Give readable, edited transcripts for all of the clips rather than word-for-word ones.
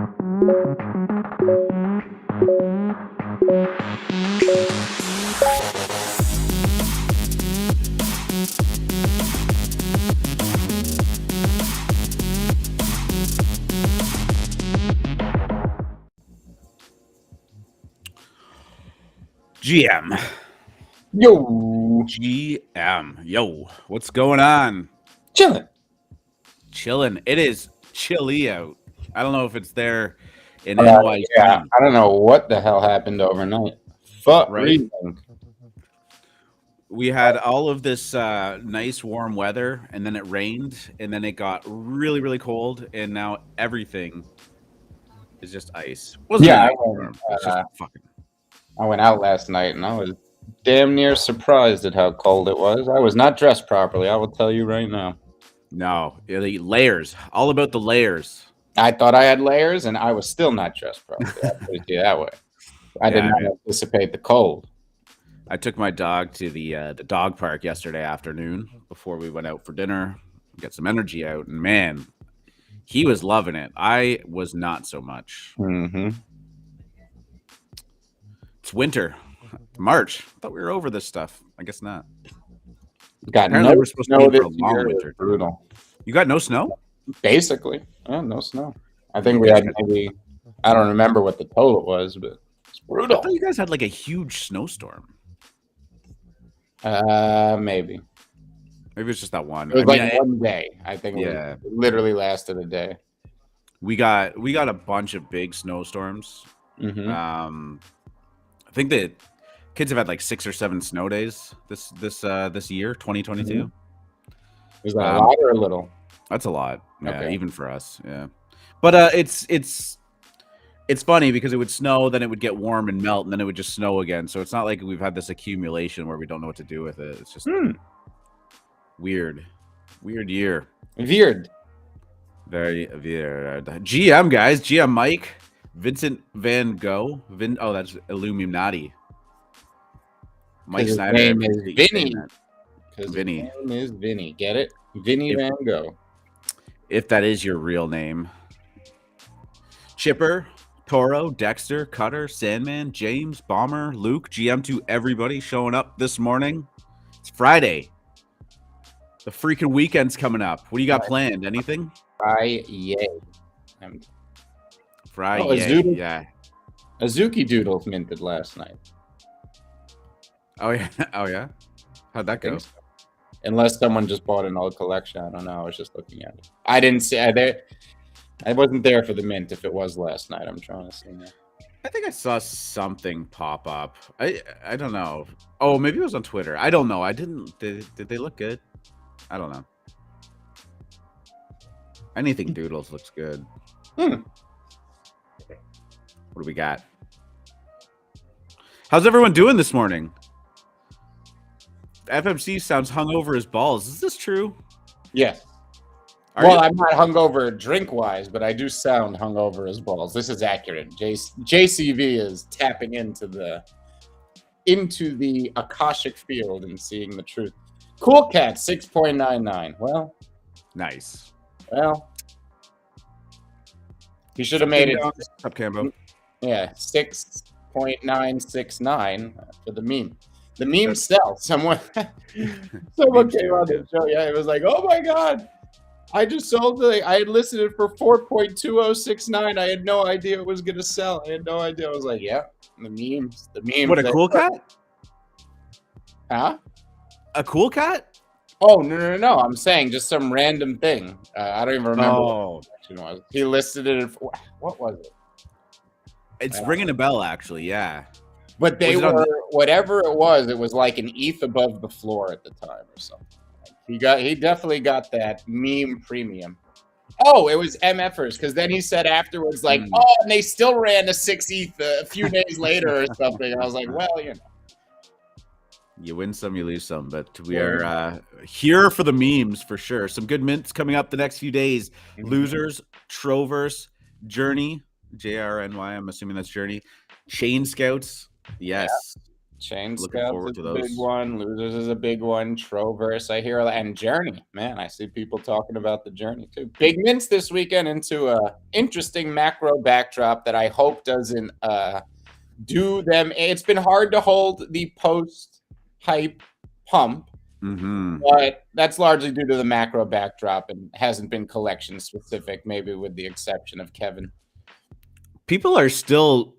GM. Yo. GM. Yo. What's going on? Chilling. Chilling. It is chilly out. I don't know if it's there in NYC. Yeah, I don't know what the hell happened overnight. Fuck right? reason. We had all of this nice warm weather, and then it rained, and then it got really, really cold, and now everything is just ice. Wasn't Yeah, really warm. It's just fucking. I went out last night, and I was damn near surprised at how cold it was. I was not dressed properly, I will tell you right now. No, the layers. All about the layers. I thought I had layers, and I was still not dressed properly. I'll put it to you that way. I did not anticipate the cold. I took my dog to the dog park yesterday afternoon before we went out for dinner, get some energy out, and man, he was loving it. I was not so much. Mm-hmm. It's winter, March. I thought we were over this stuff. I guess not. Got Apparently no we're supposed to snow be for this a long year. winter. Brutal. You got no snow? Basically, no snow. I think we had maybe. I don't remember what the total was, but it's brutal. I thought you guys had like a huge snowstorm. Maybe. Maybe it's just that one. It was one day. I think it literally lasted a day. We got a bunch of big snowstorms. Mm-hmm. I think that kids have had like 6 or 7 snow days this year, 2022. Mm-hmm. Is that a lot or a little? That's a lot. Yeah, okay. Even for us. Yeah. But it's funny because it would snow, then it would get warm and melt, and then it would just snow again. So it's not like we've had this accumulation where we don't know what to do with it. It's just weird year. Weird. Very weird. GM guys, GM Mike, Vincent Van Gogh, that's Illuminati. Mike Snyder. His name is Vinny. Vinny. His name is Vinny. Get it? Vinny Van Gogh. If that is your real name. Chipper, Toro, Dexter, Cutter, Sandman, James, Bomber, Luke, GM to everybody showing up this morning. It's Friday. The freaking weekend's coming up. What do you got planned? Anything? Friday. Yeah. Azuki Doodles minted last night. Oh yeah. Oh yeah. How'd that go? So. Unless someone just bought an old collection. I don't know. I was just looking at it. I didn't see I wasn't there for the mint if it was last night. I'm trying to see now. I think I saw something pop up. I don't know. Oh, maybe it was on Twitter. I don't know. I didn't. Did they look good? I don't know. Anything Doodles looks good. What do we got? How's everyone doing this morning? FMC sounds hungover as balls. Is this true? Yes. I'm not hungover drink-wise, but I do sound hungover as balls. This is accurate. JCV is tapping into the Akashic field and seeing the truth. Cool Cat 6.99. Well, nice. Well, he should have made it. Up, Cambo. Yeah, 6.969 for the meme. The meme sells. Someone came on the show. Yeah, it was like, oh my god. I just sold I had listed it for 4.2069. I had no idea it was gonna sell. I had no idea. I was like, yeah, the memes. What, a cool cat? Huh? A cool cat? Oh no! I'm saying just some random thing. I don't even remember what it was. He listed it. What was it? It's ringing a bell, actually. Yeah. But they were whatever it was like an ETH above the floor at the time or something. He definitely got that meme premium. Oh, it was MFers, because then he said afterwards, like, oh, and they still ran a 6 ETH a few days later or something. And I was like, well, you know. You win some, you lose some, but we are here for the memes for sure. Some good mints coming up the next few days. Losers, Troverse, Journey, JRNY, I'm assuming that's Journey. Chain Scouts, yes. Chain Looking Scouts forward is to a big those. one. Losers is a big one. Troverse, I hear, and Journey. Man, I see people talking about the Journey too. Big mints this weekend into a interesting macro backdrop that I hope doesn't do them. It's been hard to hold the post hype pump, but that's largely due to the macro backdrop and hasn't been collection specific, maybe with the exception of Kevin. People are still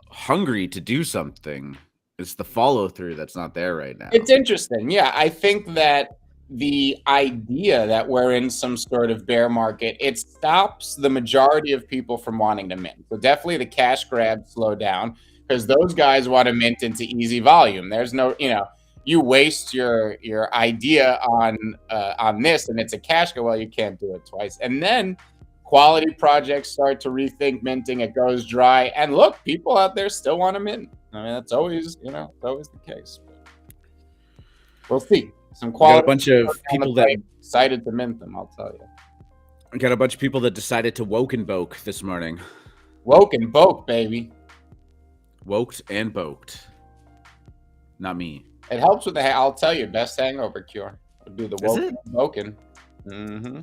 hungry to do something. It's the follow through that's not there right now. It's interesting. Yeah, I think that the idea that we're in some sort of bear market, it stops the majority of people from wanting to mint. So definitely the cash grabs slow down because those guys want to mint into easy volume. There's no, you waste your idea on this and it's a cash grab. Well, you can't do it twice. And then quality projects start to rethink minting. It goes dry. And look, people out there still want to mint. I mean, that's always, it's always the case. But we'll see. Some quality. Got a bunch of people that decided to mint them, I'll tell you. I got a bunch of people that decided to woke and boke this morning. Woke and boke, baby. Woked and boked. Not me. It helps with I'll tell you, best hangover cure would be the woke and boken. Mm-hmm.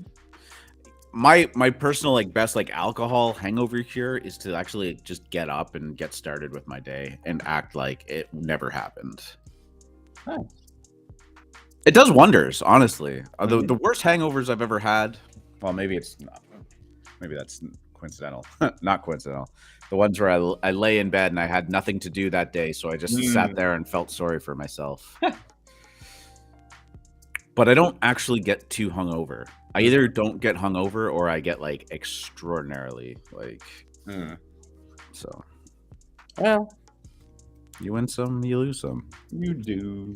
My personal best alcohol hangover cure is to actually just get up and get started with my day and act like it never happened. Nice. It does wonders, honestly. The worst hangovers I've ever had, well, maybe it's not. Maybe that's coincidental. Not coincidental. The ones where I lay in bed and I had nothing to do that day, so I just sat there and felt sorry for myself. But I don't actually get too hungover. I either don't get hungover or I get extraordinarily So, well, you win some, you lose some. You do.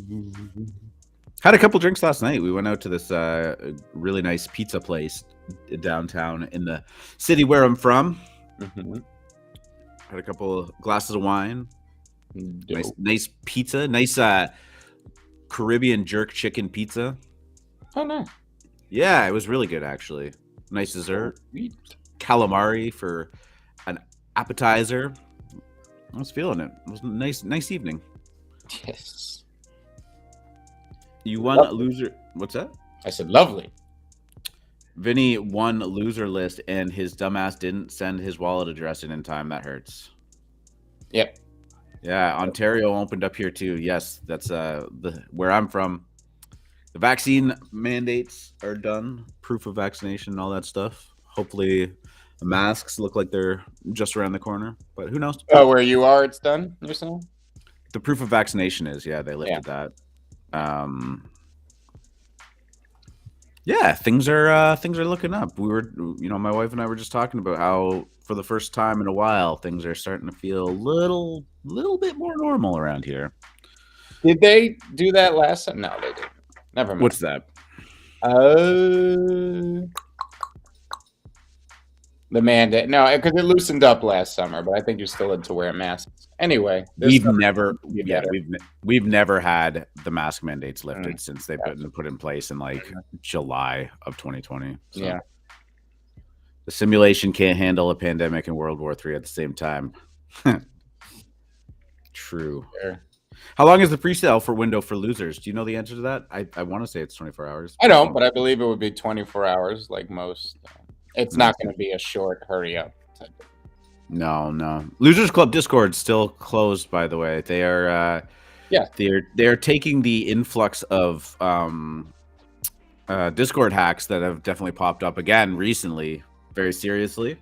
Had a couple drinks last night. We went out to this really nice pizza place downtown in the city where I'm from. Mm-hmm. Had a couple of glasses of wine. Nice pizza. Nice Caribbean jerk chicken pizza. Oh, nice. Yeah, it was really good, actually. Nice dessert. Calamari for an appetizer. I was feeling it. It was a nice evening. Yes. You won a loser. What's that? I said lovely. Vinny won loser list, and his dumbass didn't send his wallet address in time. That hurts. Yep. Yeah, Ontario opened up here too. Yes, that's where I'm from. The vaccine mandates are done. Proof of vaccination, all that stuff. Hopefully, the masks look like they're just around the corner, but who knows? Oh, where you are, it's done. You're saying? The proof of vaccination is they lifted that. Yeah, things are looking up. We were, my wife and I were just talking about how for the first time in a while, things are starting to feel a little bit more normal around here. Did they do that last time? No, they didn't. Never mind. What's that? The mandate. No, because it loosened up last summer, but I think you're still had to wear masks. Anyway, we've never had the mask mandates lifted since they've been put in place in July of 2020. So. Yeah. The simulation can't handle a pandemic and World War III at the same time. True. Sure. How long is the Freestyle for window for losers? Do you know the answer to that? I want to say it's 24 hours. I don't, but I believe it would be 24 hours like most. It's not going to be a short hurry up type of. No. Losers Club Discord still closed, by the way. They are they're taking the influx of Discord hacks that have definitely popped up again recently very seriously.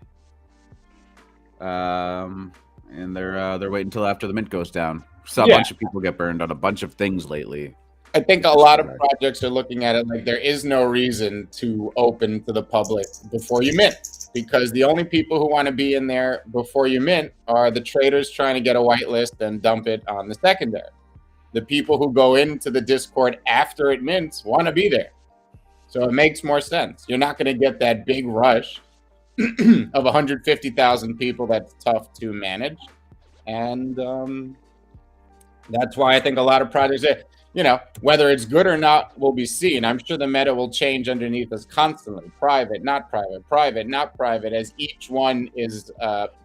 And they're waiting until after the mint goes down. Saw a bunch of people get burned on a bunch of things lately. I think a lot of projects are looking at it like there is no reason to open to the public before you mint, because the only people who want to be in there before you mint are the traders trying to get a whitelist and dump it on the secondary. The people who go into the Discord after it mints want to be there. So it makes more sense. You're not going to get that big rush of 150,000 people that's tough to manage. And that's why I think a lot of projects, whether it's good or not will be seen. I'm sure the meta will change underneath us constantly. Private, not private, not private, as each one is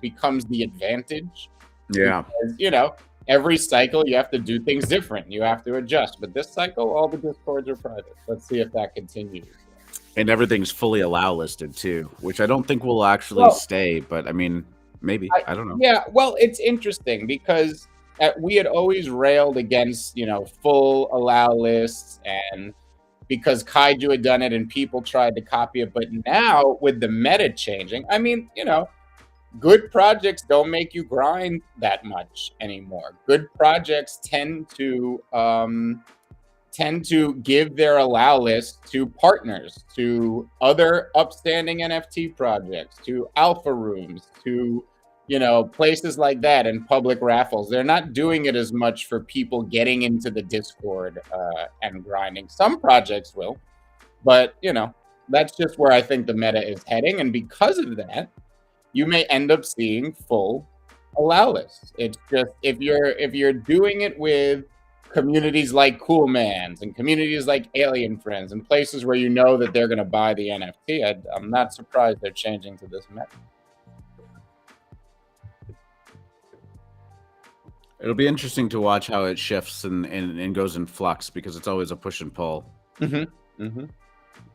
becomes the advantage. Yeah. Because, every cycle you have to do things different. You have to adjust. But this cycle, all the Discords are private. Let's see if that continues. And everything's fully allow listed too, which I don't think will actually stay. But I mean, maybe. I don't know. Yeah, well, it's interesting because we had always railed against, full allow lists, and because Kaiju had done it and people tried to copy it. But now with the meta changing, I mean, good projects don't make you grind that much anymore. Good projects tend to give their allow list to partners, to other upstanding NFT projects, to alpha rooms, to places like that, and public raffles. They're not doing it as much for people getting into the Discord and grinding. Some projects will, but that's just where I think the meta is heading. And because of that, you may end up seeing full allow lists. It's just if you're doing it with communities like Cool Mans and communities like Alien Friends and places where that they're going to buy the NFT, I'm not surprised they're changing to this meta. It'll be interesting to watch how it shifts and goes in flux, because it's always a push and pull.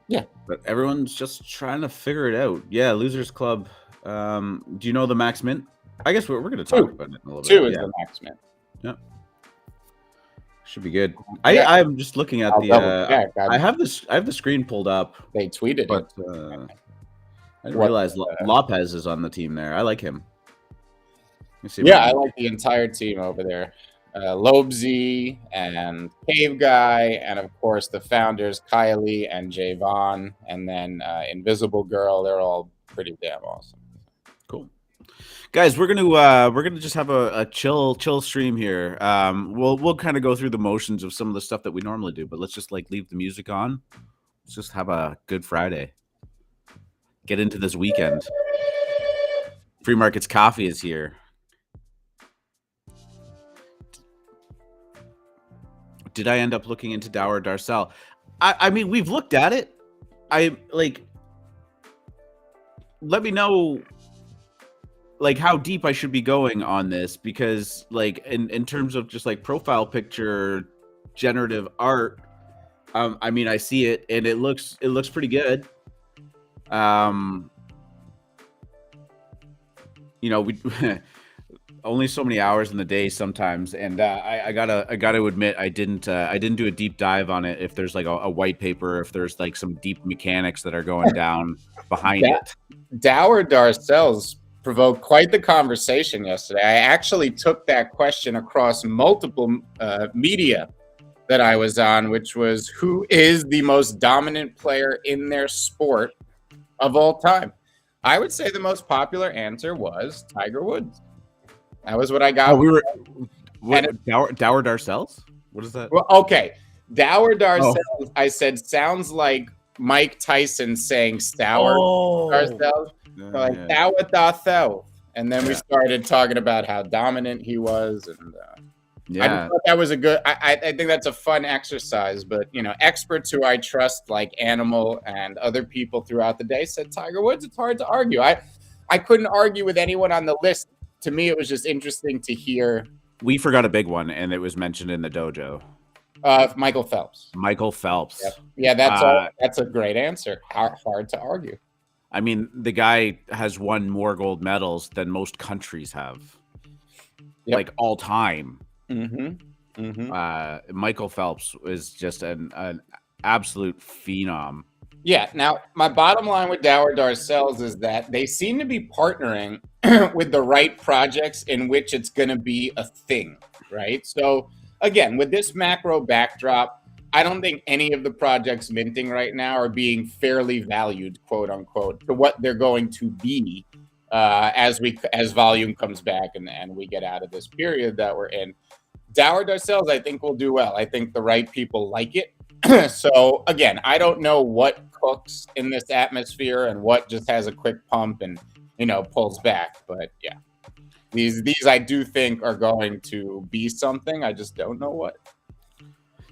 Yeah. But everyone's just trying to figure it out. Yeah, Losers Club. Do you know the max mint? I guess we're going to talk about it in a little bit. 2 is the max mint. Yeah. Should be good. I'm just looking at I have the screen pulled up. They tweeted but, it. I didn't realize Lopez is on the team there. I like him. I like the entire team over there. Lobesy and Cave Guy, and of course the founders Kylie and Javon, and then Invisible Girl. They're all pretty damn awesome. Cool, guys. We're gonna just have a chill stream here. We'll kind of go through the motions of some of the stuff that we normally do, but let's just leave the music on. Let's just have a good Friday. Get into this weekend. Free Markets Coffee is here. Did I end up looking into Dower Darcel? I mean, we've looked at it. Let me know how deep I should be going on this, because in terms of just profile picture generative art, I mean, I see it and it looks pretty good. We only so many hours in the day sometimes, and I gotta admit I didn't do a deep dive on it. If there's a white paper, if there's some deep mechanics that are going down behind it. Dower Darcel's provoked quite the conversation yesterday. I actually took that question across multiple media that I was on, which was, who is the most dominant player in their sport of all time? I would say the most popular answer was Tiger Woods. That was what I got. Dower Darcel's? What is that? Well, okay. Dower Darcel's, I said, sounds like Mike Tyson saying Stour Darcel's. Dower Darcel. And then we started talking about how dominant he was. And I thought that was a good, I think that's a fun exercise. But, experts who I trust, like Animal and other people throughout the day, said Tiger Woods. It's hard to argue. I couldn't argue with anyone on the list. To me, it was just interesting to hear. We forgot a big one, and it was mentioned in the dojo. Michael Phelps. Michael Phelps. Yep. Yeah, that's a great answer. Hard to argue. I mean, the guy has won more gold medals than most countries have, all time. Michael Phelps is just an absolute phenom. Yeah. Now, my bottom line with Dower Darcel's is that they seem to be partnering with the right projects in which it's going to be a thing, right? So, again, with this macro backdrop, I don't think any of the projects minting right now are being fairly valued, quote unquote, to what they're going to be as volume comes back and we get out of this period that we're in. Dower Darcel's, I think, will do well. I think the right people like it. So, again, I don't know what cooks in this atmosphere and what just has a quick pump and pulls back. But yeah, these I do think are going to be something. I just don't know what.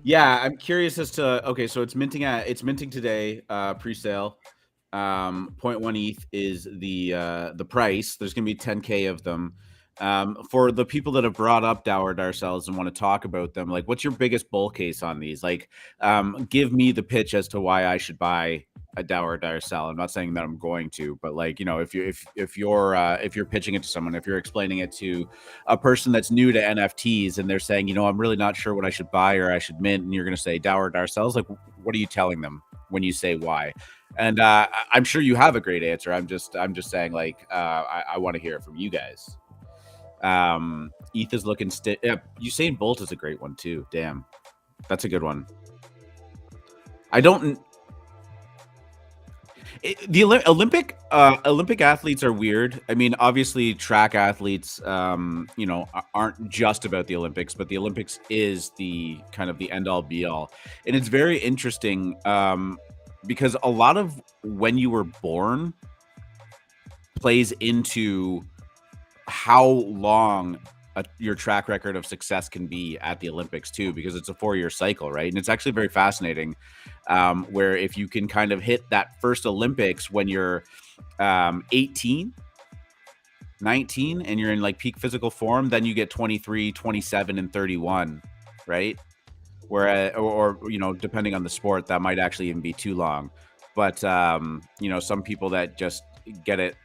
Yeah, I'm curious as to. Okay, so it's minting today, pre-sale. 0.1 ETH is the price. There's gonna be 10K of them. For the people that have brought up Dower Darcells and want to talk about them, like, what's your biggest bull case on these? Like, give me the pitch as to why I should buy a Dower Darcell. I'm not saying that I'm going to, but like, you know, if you're pitching it to someone, if you're explaining it to a person that's new to NFTs and they're saying, you know, I'm really not sure what I should buy or I should mint, and you're going to say Dower Darcells, like, what are you telling them when you say why? And I'm sure you have a great answer. I'm just saying, like, I want to hear it from you guys. ETH is looking Usain Bolt is a great one too. Damn, that's a good one. I don't. The Olympic athletes are weird. I mean, obviously, track athletes, you know, aren't just about the Olympics, but the Olympics is the kind of the end all be all, and it's very interesting because a lot of when you were born plays into how long your track record of success can be at the Olympics too, because it's a 4-year cycle, right? And it's actually very fascinating where if you can kind of hit that first Olympics when you're 18, 19, and you're in like peak physical form, then you get 23, 27, and 31, right? Where, or you know, depending on the sport, that might actually even be too long. But, you know, some people that just get it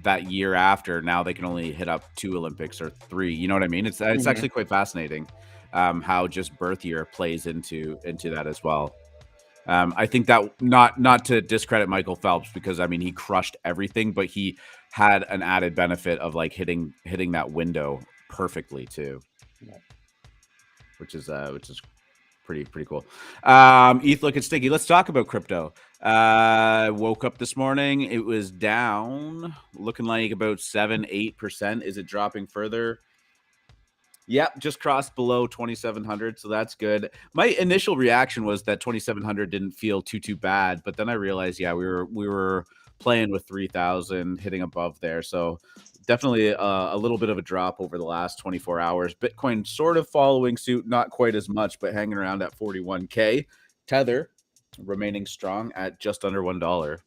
that year after, now they can only hit up 2 Olympics or 3. You know what I mean? It's actually quite fascinating how just birth year plays into that as well. I think that not to discredit Michael Phelps, because I mean he crushed everything, but he had an added benefit of like hitting that window perfectly too, which is pretty cool. ETH looking sticky. Let's talk about crypto. Woke up this morning, it was down, looking like about 7-8%. Is it dropping further? Yep, just crossed below 2,700, so that's good. My initial reaction was that 2,700 didn't feel too bad, but then I realized, yeah, we were playing with 3,000, hitting above there, so definitely a little bit of a drop over the last 24 hours. Bitcoin sort of following suit, not quite as much, but hanging around at 41K. Tether remaining strong at just under $1.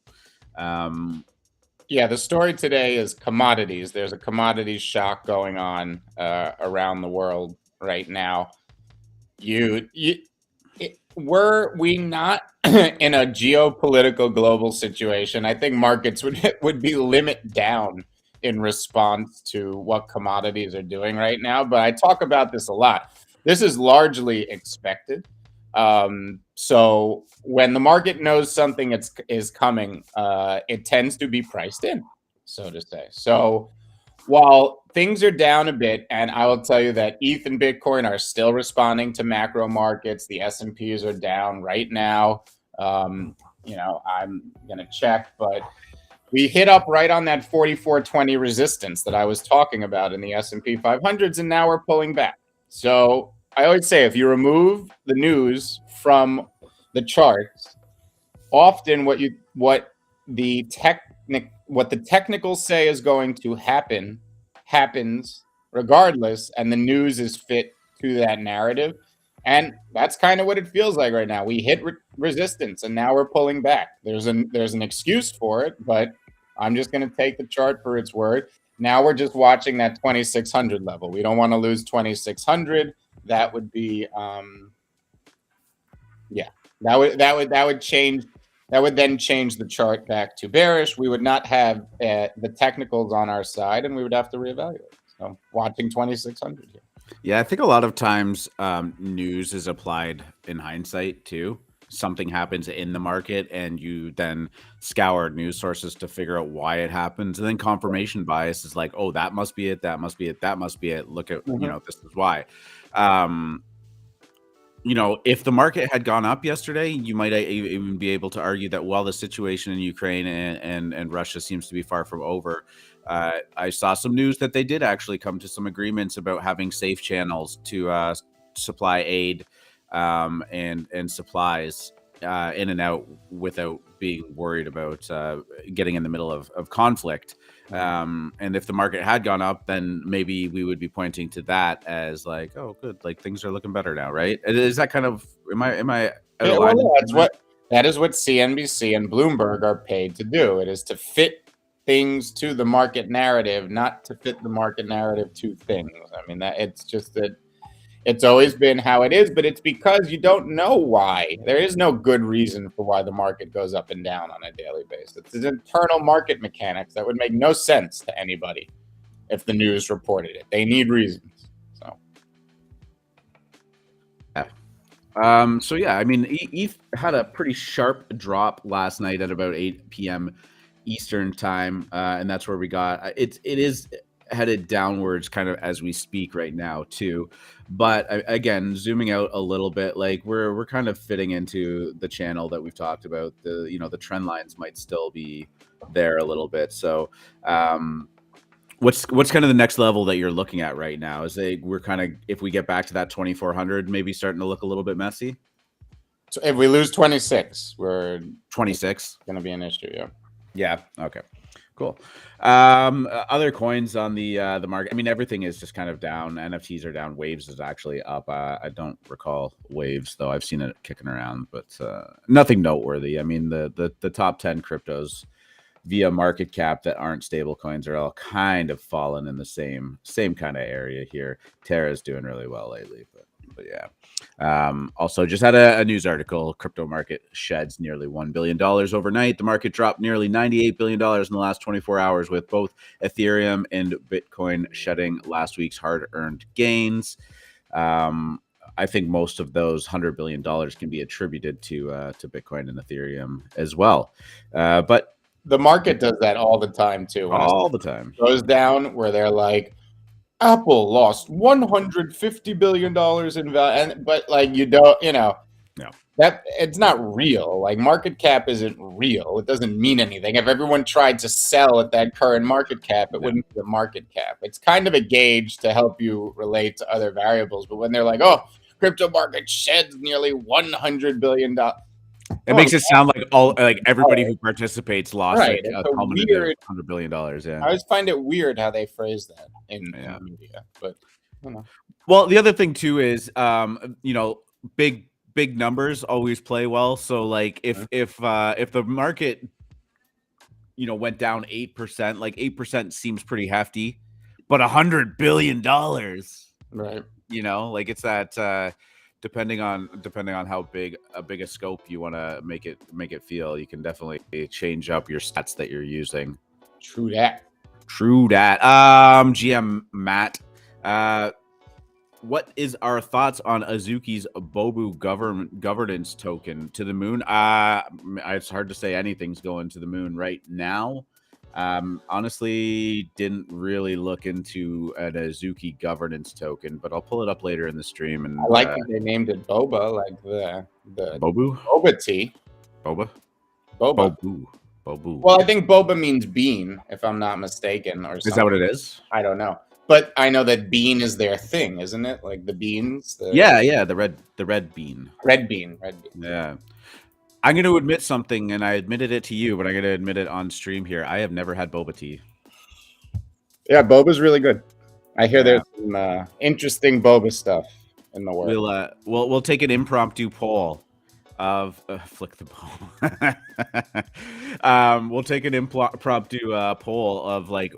Yeah, the story today is commodities. There's a commodities shock going on around the world right now. Were we not in a geopolitical global situation, I think markets would be limit down in response to what commodities are doing right now. But I talk about this a lot. This is largely expected. So when the market knows something is coming, it tends to be priced in, so to say. So while things are down a bit, and I will tell you that ETH and Bitcoin are still responding to macro markets, the S&Ps are down right now. You know, I'm going to check, but we hit up right on that 4420 resistance that I was talking about in the S&P 500s, and now we're pulling back. So I always say, if you remove the news from the charts, often what the technicals say is going to happen happens regardless, and the news is fit to that narrative. And that's kind of what it feels like right now. We hit resistance, and now we're pulling back. There's an excuse for it, but I'm just going to take the chart for its word. Now we're just watching that 2,600 level. We don't want to lose 2,600. That would be, yeah, that would change. That would then change the chart back to bearish. We would not have the technicals on our side, and we would have to reevaluate. So watching 2,600 here. Yeah, I think a lot of times news is applied in hindsight too. Something happens in the market, and you then scour news sources to figure out why it happens, and then confirmation bias is like, oh, that must be it. That must be it. That must be it. Look at you know, this is why. You know, if the market had gone up yesterday, you might even be able to argue that while the situation in Ukraine and Russia seems to be far from over, I saw some news that they did actually come to some agreements about having safe channels to supply aid and supplies in and out without being worried about getting in the middle of conflict. And if the market had gone up, then maybe we would be pointing to that as like, oh, good, like things are looking better now, right? Is that kind of am I yeah, well, that is what CNBC and Bloomberg are paid to do. It is to fit things to the market narrative, not to fit the market narrative to things. I mean, that it's just that it's always been how it is, but it's because you don't know why. There is no good reason for why the market goes up and down on a daily basis. It's internal market mechanics that would make no sense to anybody if the news reported it. They need reasons. So yeah, I mean, ETH had a pretty sharp drop last night at about 8 p.m. Eastern time, and that's where we got it. It is headed downwards kind of as we speak right now too, but again, zooming out a little bit, like we're kind of fitting into the channel that we've talked about. The trend lines might still be there a little bit. So what's kind of the next level that you're looking at right now? Is we're kind of, if we get back to that 2400, maybe starting to look a little bit messy? So if we lose 26, we're 26 going to be an issue. Yeah. Okay. Cool. Other coins on the market. I mean, everything is just kind of down. NFTs are down. Waves is actually up. I don't recall Waves though. I've seen it kicking around, but nothing noteworthy. I mean, the top 10 cryptos via market cap that aren't stable coins are all kind of fallen in the same kind of area here. Terra's doing really well lately, but yeah. Also just had a news article. Crypto market sheds nearly $1 billion overnight. The market dropped nearly $98 billion in the last 24 hours, with both Ethereum and Bitcoin shedding last week's hard-earned gains. I think most of those $100 billion can be attributed to Bitcoin and Ethereum as well. But the market does that all the time too. All the time. Goes down where they're like, Apple lost $150 billion in value, but like no, that it's not real. Like market cap isn't real. It doesn't mean anything. If everyone tried to sell at that current market cap, it wouldn't be the market cap. It's kind of a gauge to help you relate to other variables. But when they're like, oh, crypto market sheds nearly $100 billion. It makes it sound like everybody who participates lost right. like a weird $100 billion. Yeah, I always find it weird how they phrase that in media. But well, the other thing too is big numbers always play well. So like if the market went down 8%, like 8% seems pretty hefty, but $100 billion, right? Like it's that. Depending on how big a scope you want to make it feel, you can definitely change up your stats that you're using. True that. GM Matt, what is our thoughts on Azuki's Bobu governance token to the moon? It's hard to say anything's going to the moon right now. Honestly, didn't really look into an Azuki governance token, but I'll pull it up later in the stream. And I like that they named it Boba, like the Bobu, Boba tea. Boba. Bobu. Well, I think Boba means bean, if I'm not mistaken, or something. Is that what it is? I don't know, but I know that bean is their thing, isn't it? Like the beans. Yeah, the red bean. Red bean. Yeah. I'm going to admit something, and I admitted it to you, but I'm going to admit it on stream here. I have never had boba tea. Yeah, boba's really good. I hear there's some interesting boba stuff in the world. We'll take an impromptu poll of flick the poll. We'll take an impromptu poll of like,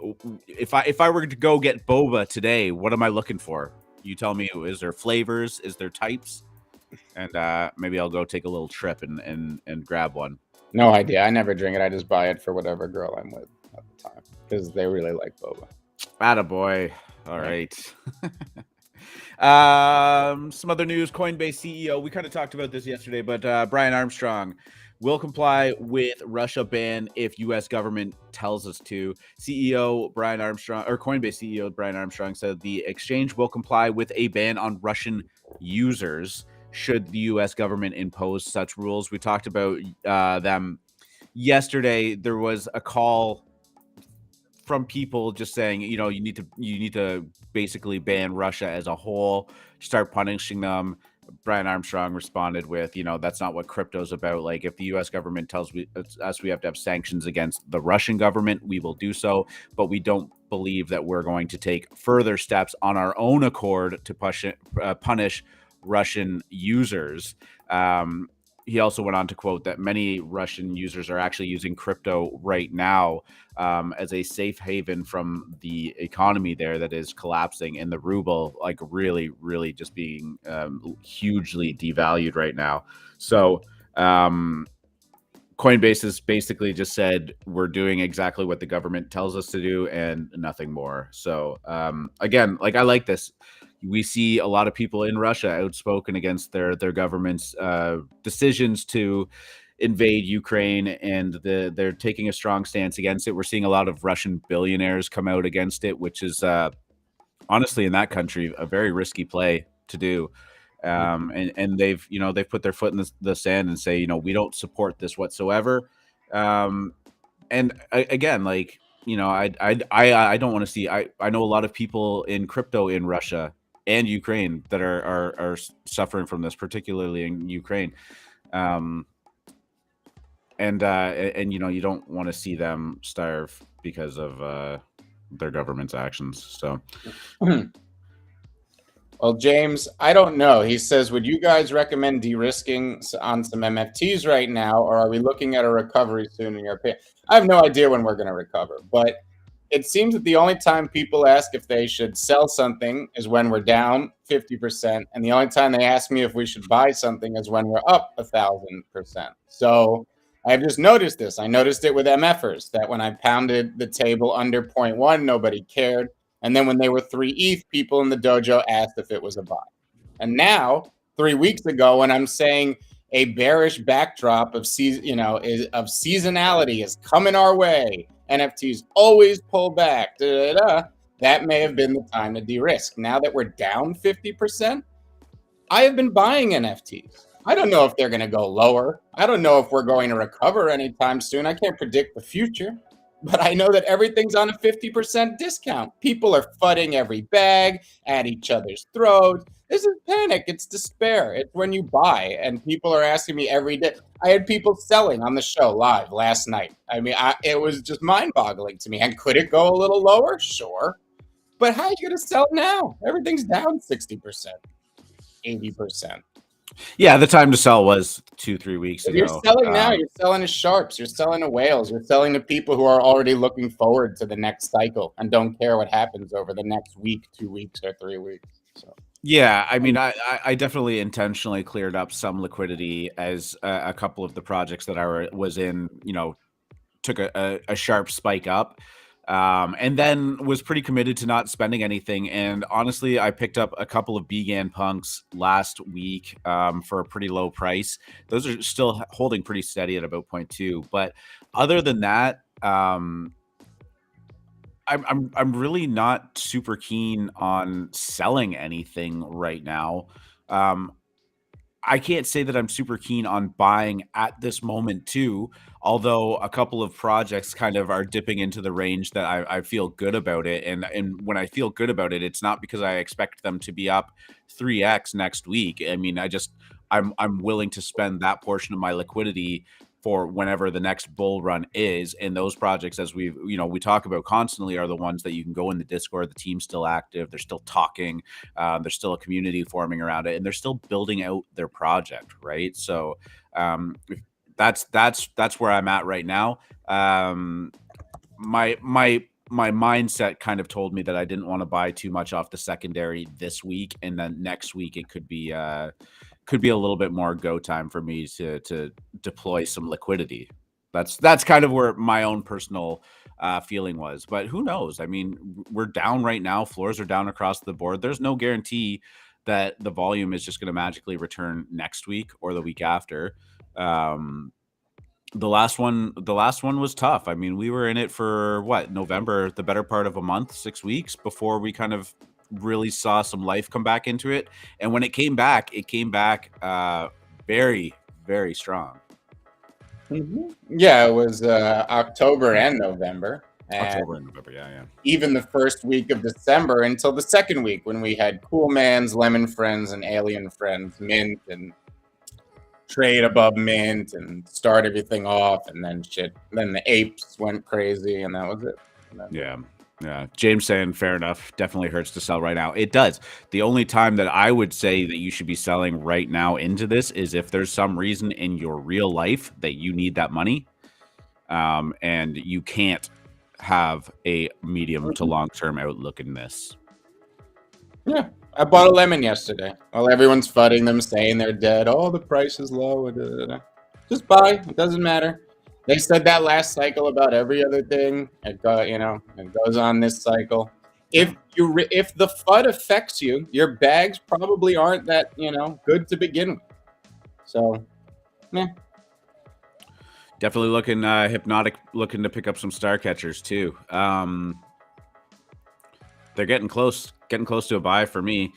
if I were to go get boba today, what am I looking for? You tell me. Is there flavors? Is there types? And maybe I'll go take a little trip and grab one. No idea. I never drink it. I just buy it for whatever girl I'm with at the time because they really like boba. Attaboy. All right. Some other news. Coinbase CEO. We kind of talked about this yesterday, but Brian Armstrong will comply with Russia ban if U.S. government tells us to. CEO Brian Armstrong, or Coinbase CEO Brian Armstrong, said the exchange will comply with a ban on Russian users should the U.S. government impose such rules. We talked about them yesterday. There was a call from people just saying, you need to basically ban Russia as a whole, start punishing them. Brian Armstrong responded with, that's not what crypto's about. Like, if the U.S. government tells us we have to have sanctions against the Russian government, we will do so, but we don't believe that we're going to take further steps on our own accord to punish Russian users. he also went on to quote that many Russian users are actually using crypto right now as a safe haven from the economy there that is collapsing, and the ruble like really, really just being hugely devalued right now. So Coinbase has basically just said we're doing exactly what the government tells us to do and nothing more. So again, like I like this. We see a lot of people in Russia outspoken against their government's decisions to invade Ukraine, and they're taking a strong stance against it. We're seeing a lot of Russian billionaires come out against it, which is honestly in that country a very risky play to do. And they've they've put their foot in the sand and say, we don't support this whatsoever. And again, like, I don't want to see. I know a lot of people in crypto in Russia and Ukraine that are suffering from this, particularly in Ukraine. And you don't want to see them starve because of their government's actions. So. Well, James, I don't know. He says, would you guys recommend de-risking on some MFTs right now, or are we looking at a recovery soon in your opinion? I have no idea when we're going to recover, but it seems that the only time people ask if they should sell something is when we're down 50%, and the only time they ask me if we should buy something is when we're up 1,000%. So I've just noticed this. I noticed it with MFers, that when I pounded the table under 0.1, nobody cared. And then when they were 3 ETH, people in the dojo asked if it was a buy. And now, 3 weeks ago, when I'm saying a bearish backdrop of seasonality is coming our way, NFTs always pull back, that may have been the time to de-risk. Now that we're down 50%, I have been buying NFTs. I don't know if they're going to go lower. I don't know if we're going to recover anytime soon. I can't predict the future. But I know that everything's on a 50% discount. People are fudding every bag at each other's throats. This is panic. It's despair. It's when you buy, and people are asking me every day. I had people selling on the show live last night. I mean, it was just mind-boggling to me. And could it go a little lower? Sure. But how are you going to sell now? Everything's down 60%, 80%. Yeah, the time to sell was 2-3 weeks ago. You're selling now. You're selling to sharps. You're selling to whales. You're selling to people who are already looking forward to the next cycle and don't care what happens over the next week, 2 weeks, or 3 weeks. So. Yeah, I mean, I definitely intentionally cleared up some liquidity as a couple of the projects that I was in, took a sharp spike up. And then was pretty committed to not spending anything. And honestly, I picked up a couple of BGAN punks last week for a pretty low price. Those are still holding pretty steady at about 0.2. But other than that, I'm really not super keen on selling anything right now. I can't say that I'm super keen on buying at this moment too, although a couple of projects kind of are dipping into the range that I feel good about it. And when I feel good about it, it's not because I expect them to be up 3x next week. I mean, I'm willing to spend that portion of my liquidity for whenever the next bull run is. And those projects, as we talk about constantly, are the ones that you can go in the Discord. The team's still active. They're still talking. There's still a community forming around it, and they're still building out their project. Right. So that's where I'm at right now. My mindset kind of told me that I didn't want to buy too much off the secondary this week, and then next week it could be a little bit more go time for me to deploy some liquidity. That's kind of where my own personal feeling was. But who knows? I mean, we're down right now. Floors are down across the board. There's no guarantee that the volume is just going to magically return next week or the week after. The last one was tough. I mean, we were in it for November, the better part of a month, 6 weeks before we kind of really saw some life come back into it. And when it came back very, very strong. Mm-hmm. Yeah, it was October and November. October and November, yeah. Even the first week of December until the second week when we had Cool Man's, Lemon Friends, and Alien Friends mint and trade above mint and start everything off, and then the apes went crazy, and that was it. Yeah. Yeah, James saying fair enough. Definitely hurts to sell right now. It does. The only time that I would say that you should be selling right now into this is if there's some reason in your real life that you need that money, and you can't have a medium to long term outlook in this. Yeah, I bought a lemon yesterday. While everyone's fudding them, saying they're dead. Oh, the price is low. Just buy. It doesn't matter. They said that last cycle about every other thing. It goes on this cycle. If the FUD affects you, your bags probably aren't that good to begin with. So, yeah. Definitely looking Hypnotic looking to pick up some star catchers too. They're getting close to a buy for me.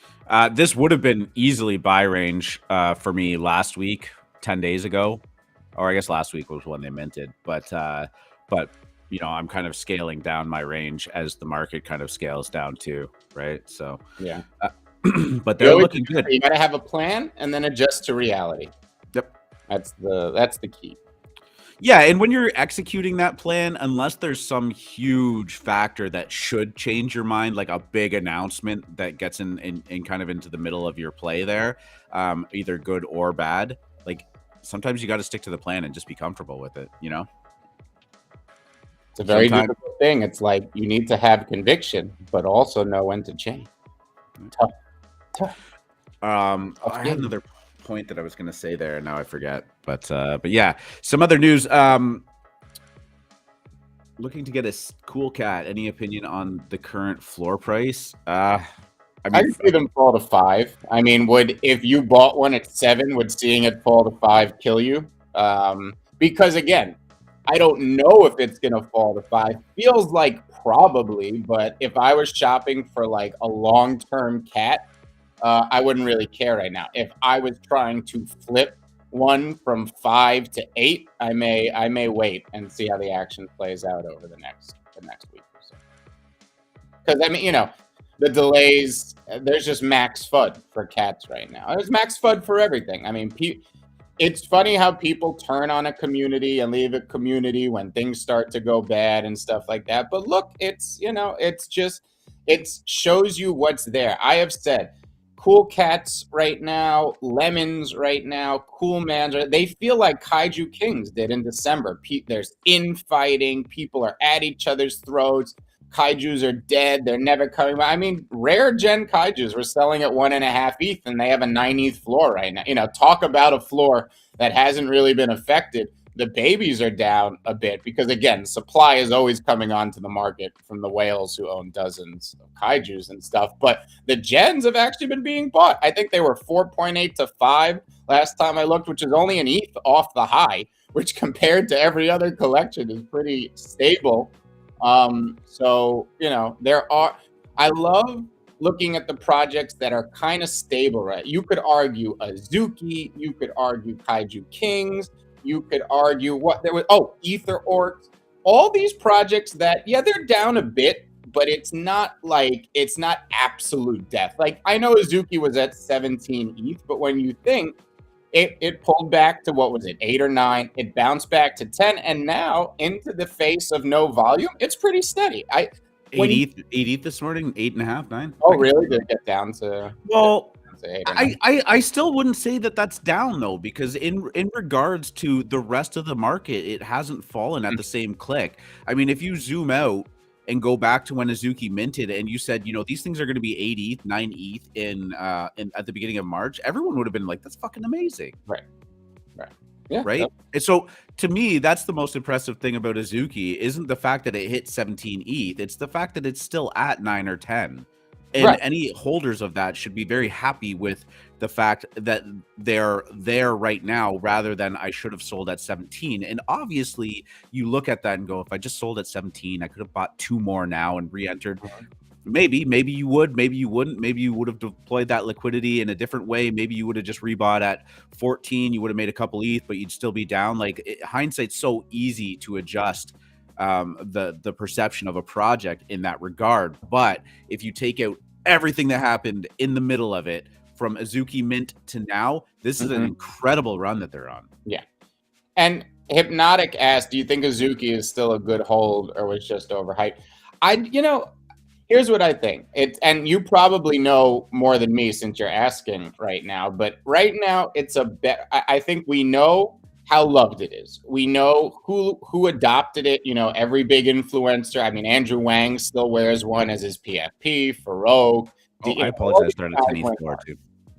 This would have been easily buy range for me last week, 10 days ago. Or I guess last week was when they minted, but I'm kind of scaling down my range as the market kind of scales down too, right? So yeah, but they're looking good. You got to have a plan and then adjust to reality. Yep, that's the key. Yeah, and when you're executing that plan, unless there's some huge factor that should change your mind, like a big announcement that gets in kind of into the middle of your play there, either good or bad, like sometimes you got to stick to the plan and just be comfortable with it, It's a very difficult thing. It's like you need to have conviction, but also know when to change. Tough. I had another point that I was going to say there, and now I forget. But yeah, some other news. Looking to get a cool cat. Any opinion on the current floor price? I see them fall to 5. I mean, if you bought one at 7, would seeing it fall to 5 kill you? Because again, I don't know if it's gonna fall to 5. Feels like probably, but if I was shopping for like a long-term cat, I wouldn't really care right now. If I was trying to flip one from 5 to 8, I may wait and see how the action plays out over the next week or so. Because I mean, the delays, there's just max FUD for cats right now. There's max FUD for everything. I mean, it's funny how people turn on a community and leave a community when things start to go bad and stuff like that. But look, it shows you what's there. I have said, cool cats right now, lemons right now, cool mans. They feel like Kaiju Kings did in December. There's infighting. People are at each other's throats. Kaijus are dead. They're never coming back. I mean, rare gen Kaijus were selling at 1.5 ETH, and they have a 9 ETH floor right now. Talk about a floor that hasn't really been affected. The babies are down a bit because, again, supply is always coming onto the market from the whales who own dozens of Kaijus and stuff. But the gens have actually been being bought. I think they were 4.8 to 5 last time I looked, which is only an ETH off the high, which compared to every other collection is pretty stable. So, I love looking at the projects that are kind of stable, right? You could argue Azuki, you could argue Kaiju Kings, you could argue Ether Orcs, all these projects that, they're down a bit, but it's not absolute death. Like, I know Azuki was at 17 ETH, but when you think, it pulled back to, what was it, 8 or 9. It bounced back to 10, and now into the face of no volume, it's pretty steady. 8 ETH this morning, 8.5, 9. Oh, really? Did it get down to? Well, I still wouldn't say that that's down though, because in regards to the rest of the market, it hasn't fallen at the same click. I mean, if you zoom out and go back to when Azuki minted and you said, these things are going to be 8 ETH, 9 ETH in at the beginning of March, everyone would have been like, that's fucking amazing. Right. Yeah. Right. Yep. And so to me, that's the most impressive thing about Azuki isn't the fact that it hit 17 ETH. It's the fact that it's still at 9 or 10. And any holders of that should be very happy with the fact that they're there right now rather than I should have sold at 17. And obviously you look at that and go, if I just sold at 17, I could have bought 2 more now and re-entered. Maybe you would, maybe you wouldn't. Maybe you would have deployed that liquidity in a different way. Maybe you would have just rebought at 14. You would have made a couple ETH, but you'd still be down. Hindsight's so easy to adjust the perception of a project in that regard. But if you take out everything that happened in the middle of it from Azuki mint to now, this is an incredible run that they're on. Yeah. And Hypnotic asked, do you think Azuki is still a good hold or was just overhyped? Here's what I think. And you probably know more than me since you're asking right now. But right now, it's a bet. I think we know how loved it is. We know who adopted it. Every big influencer. I mean, Andrew Wang still wears one as his PFP. Farouk. I apologize. Started at 10 floor too.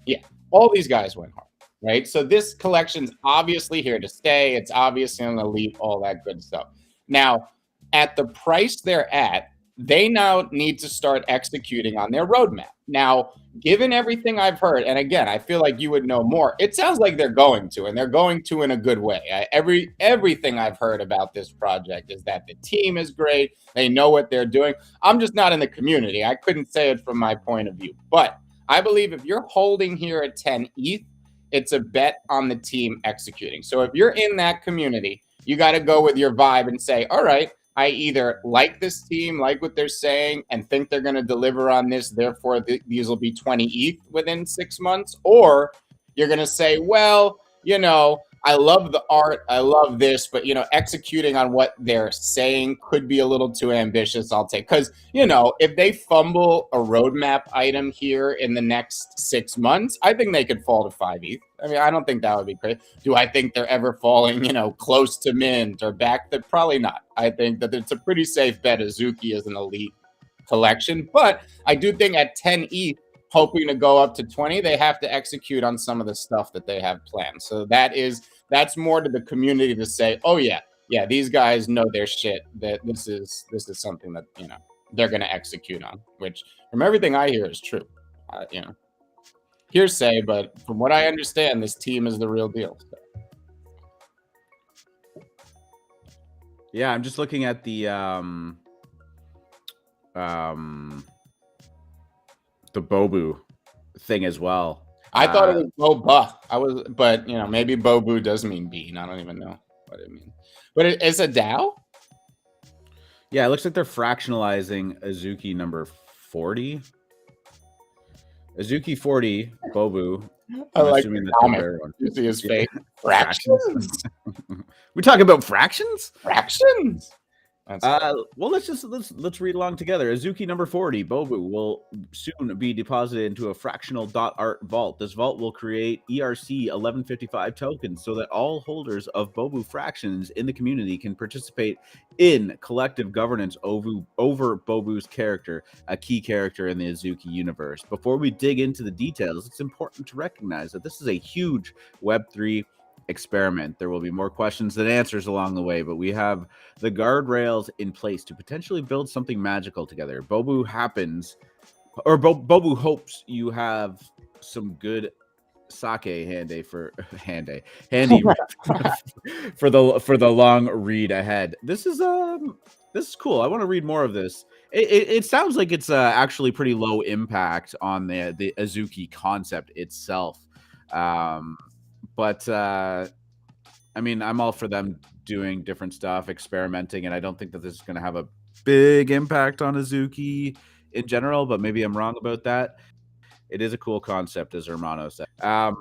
Yeah, all these guys went hard, right? So this collection's obviously here to stay. It's obviously an elite, all that good stuff. Now, at the price they're at, they now need to start executing on their roadmap. Now, given everything I've heard, and again, I feel like you would know more. It sounds like they're going to, and they're going to in a good way. Everything I've heard about this project is that the team is great. They know what they're doing. I'm just not in the community. I couldn't say it from my point of view. But I believe if you're holding here at 10 ETH, it's a bet on the team executing. So if you're in that community, you got to go with your vibe and say, all right, I either like this team, like what they're saying, and think they're going to deliver on this. Therefore, these will be 20 ETH within 6 months. Or you're going to say, well, I love the art. I love this. But, executing on what they're saying could be a little too ambitious. I'll take because, if they fumble a roadmap item here in the next 6 months, I think they could fall to 5 ETH. I mean, I don't think that would be great. Do I think they're ever falling, close to mint or back? Probably not. I think that it's a pretty safe bet. Azuki is an elite collection. But I do think at 10 ETH, hoping to go up to 20, they have to execute on some of the stuff that they have planned. So that's more to the community to say, oh yeah, these guys know their shit. That this is something that they're going to execute on. Which from everything I hear is true. Hearsay, but from what I understand, this team is the real deal. Yeah, I'm just looking at the Bobu thing as well. I thought it was Boba. But maybe Bobu does mean bean. I don't even know what it means. But it's a DAO? Yeah, it looks like they're fractionalizing Azuki number 40. Azuki 40, Bobu. I like the comment. You see his face. Fractions. We talking about fractions? Fractions. Well, let's read along together. Azuki number 40, Bobu, will soon be deposited into a fractional .art vault. This vault will create ERC 1155 tokens so that all holders of Bobu fractions in the community can participate in collective governance over Bobu's character, a key character in the Azuki universe. Before we dig into the details, it's important to recognize that this is a huge Web3 experiment. There will be more questions than answers along the way, but we have the guardrails in place to potentially build something magical together. Bobu hopes you have some good sake handy for the long read ahead. This is cool. I want to read more of this. It sounds like it's actually pretty low impact on the Azuki concept itself. But I mean, I'm all for them doing different stuff, experimenting, and I don't think that this is going to have a big impact on Azuki in general, but maybe I'm wrong about that. It is a cool concept, as Hermano said. I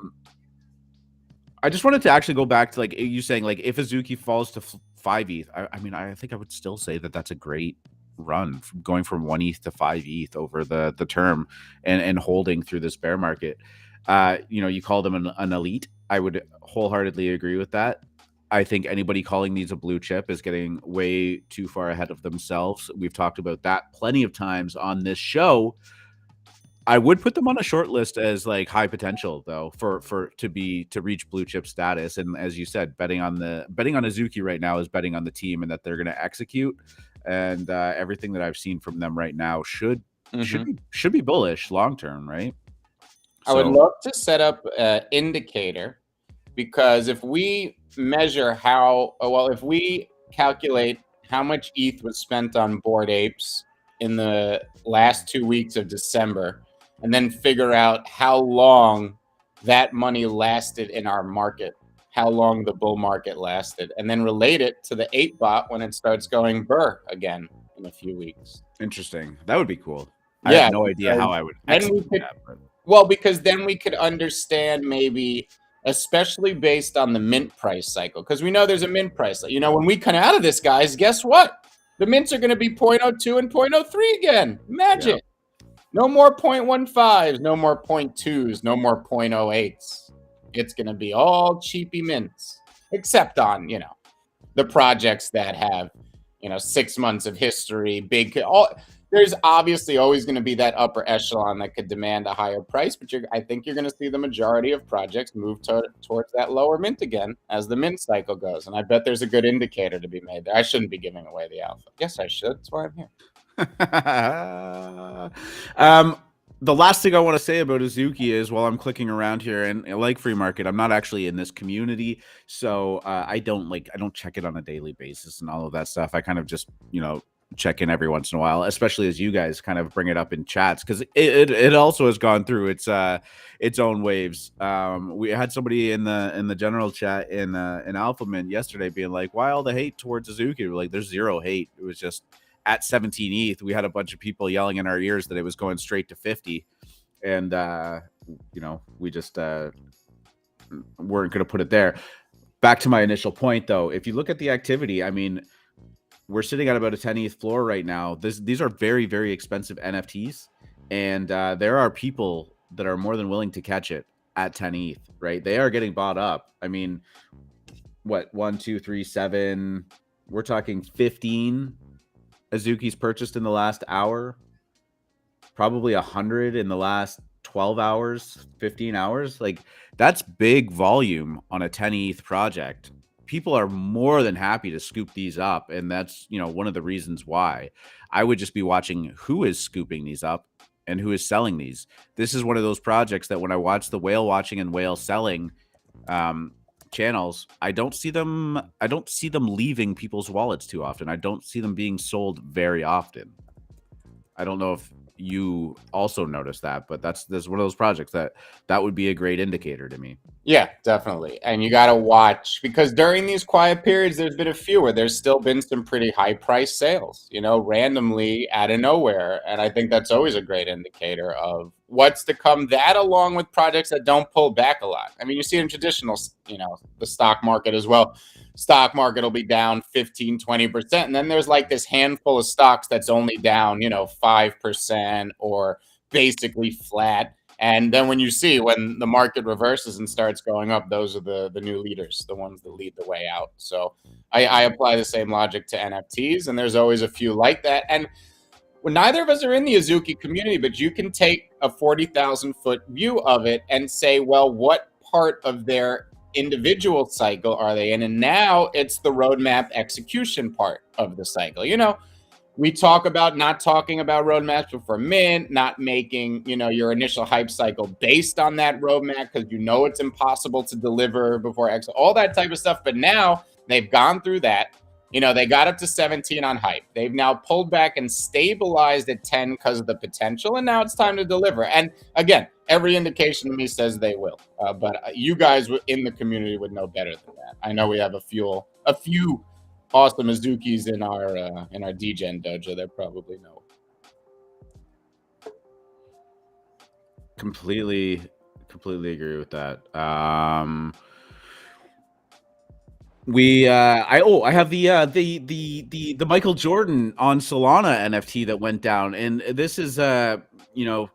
just wanted to actually go back to like you saying, like if Azuki falls to 5 ETH, I mean, I think I would still say that that's a great run, going from 1 ETH to 5 ETH over the term and holding through this bear market. You call them an elite. I would wholeheartedly agree with that. I think anybody calling these a blue chip is getting way too far ahead of themselves. We've talked about that plenty of times on this show. I would put them on a short list as like high potential though to reach blue chip status. And as you said, betting on Azuki right now is betting on the team and that they're going to execute. And everything that I've seen from them right now should be bullish long term, right? I would love to set up an indicator, because if we measure if we calculate how much ETH was spent on Bored Apes in the last 2 weeks of December, and then figure out how long that money lasted in our market, how long the bull market lasted, and then relate it to the 8-bot when it starts going burr again in a few weeks. Interesting. That would be cool. I have no idea how I would execute that. Well, because then we could understand maybe, especially based on the mint price cycle, because we know there's a mint price. When we come out of this, guys, guess what? The mints are going to be 0.02 and 0.03 again. Imagine. Yeah. No more 0.15s, no more 0.2s, no more 0.08s. It's going to be all cheapy mints, except on, the projects that have, 6 months of history, there's obviously always going to be that upper echelon that could demand a higher price, but I think you're going to see the majority of projects move towards that lower mint again as the mint cycle goes. And I bet there's a good indicator to be made there. I shouldn't be giving away the alpha. Yes, I should. That's why I'm here. The last thing I want to say about Azuki is, while I'm clicking around here, and like free market, I'm not actually in this community, so I don't check it on a daily basis and all of that stuff. I kind of just check in every once in a while, especially as you guys kind of bring it up in chats, because it also has gone through its own waves. We had somebody in the general chat in AlphaMint yesterday being like, "Why all the hate towards Azuki?" We're like, "There's zero hate. It was just." At 17 ETH, we had a bunch of people yelling in our ears that it was going straight to 50. And, we just weren't going to put it there. Back to my initial point, though, if you look at the activity, I mean, we're sitting at about a 10 ETH floor right now. These are very, very expensive NFTs. And there are people that are more than willing to catch it at 10 ETH, right? They are getting bought up. I mean, what, 1, 2, 3, 7, we're talking 15 Azuki's purchased in the last hour, probably 100 in the last 12 hours, 15 hours. Like, that's big volume on a 10 ETH project. People are more than happy to scoop these up, and that's one of the reasons why. I would just be watching who is scooping these up and who is selling these. This is one of those projects that when I watch the whale watching and whale selling channels, I don't see them leaving people's wallets too often. I don't see them being sold very often. I don't know if you also notice that, but that's one of those projects that would be a great indicator to me. Yeah, definitely. And you got to watch, because during these quiet periods, there's been a few where there's still been some pretty high price sales, randomly out of nowhere. And I think that's always a great indicator of what's to come, that along with projects that don't pull back a lot. I mean, you see in traditional, the stock market as well. Stock market will be down 15, 20%. And then there's like this handful of stocks that's only down, 5% or basically flat. And then when the market reverses and starts going up, those are the new leaders, the ones that lead the way out. So I apply the same logic to NFTs, and there's always a few like that. And neither of us are in the Azuki community, but you can take a 40,000-foot view of it and say, well, what part of their individual cycle are they in? And now it's the roadmap execution part of the cycle. We talk about not talking about roadmaps before mint, not making, your initial hype cycle based on that roadmap, because it's impossible to deliver before X, all that type of stuff. But now they've gone through that. They got up to 17 on hype. They've now pulled back and stabilized at 10 because of the potential. And now it's time to deliver. And again, every indication to me says they will. But you guys in the community would know better than that. I know we have a few awesome Azukis in our DGen dojo that probably know. Completely agree with that. I have the Michael Jordan on Solana NFT that went down, and this is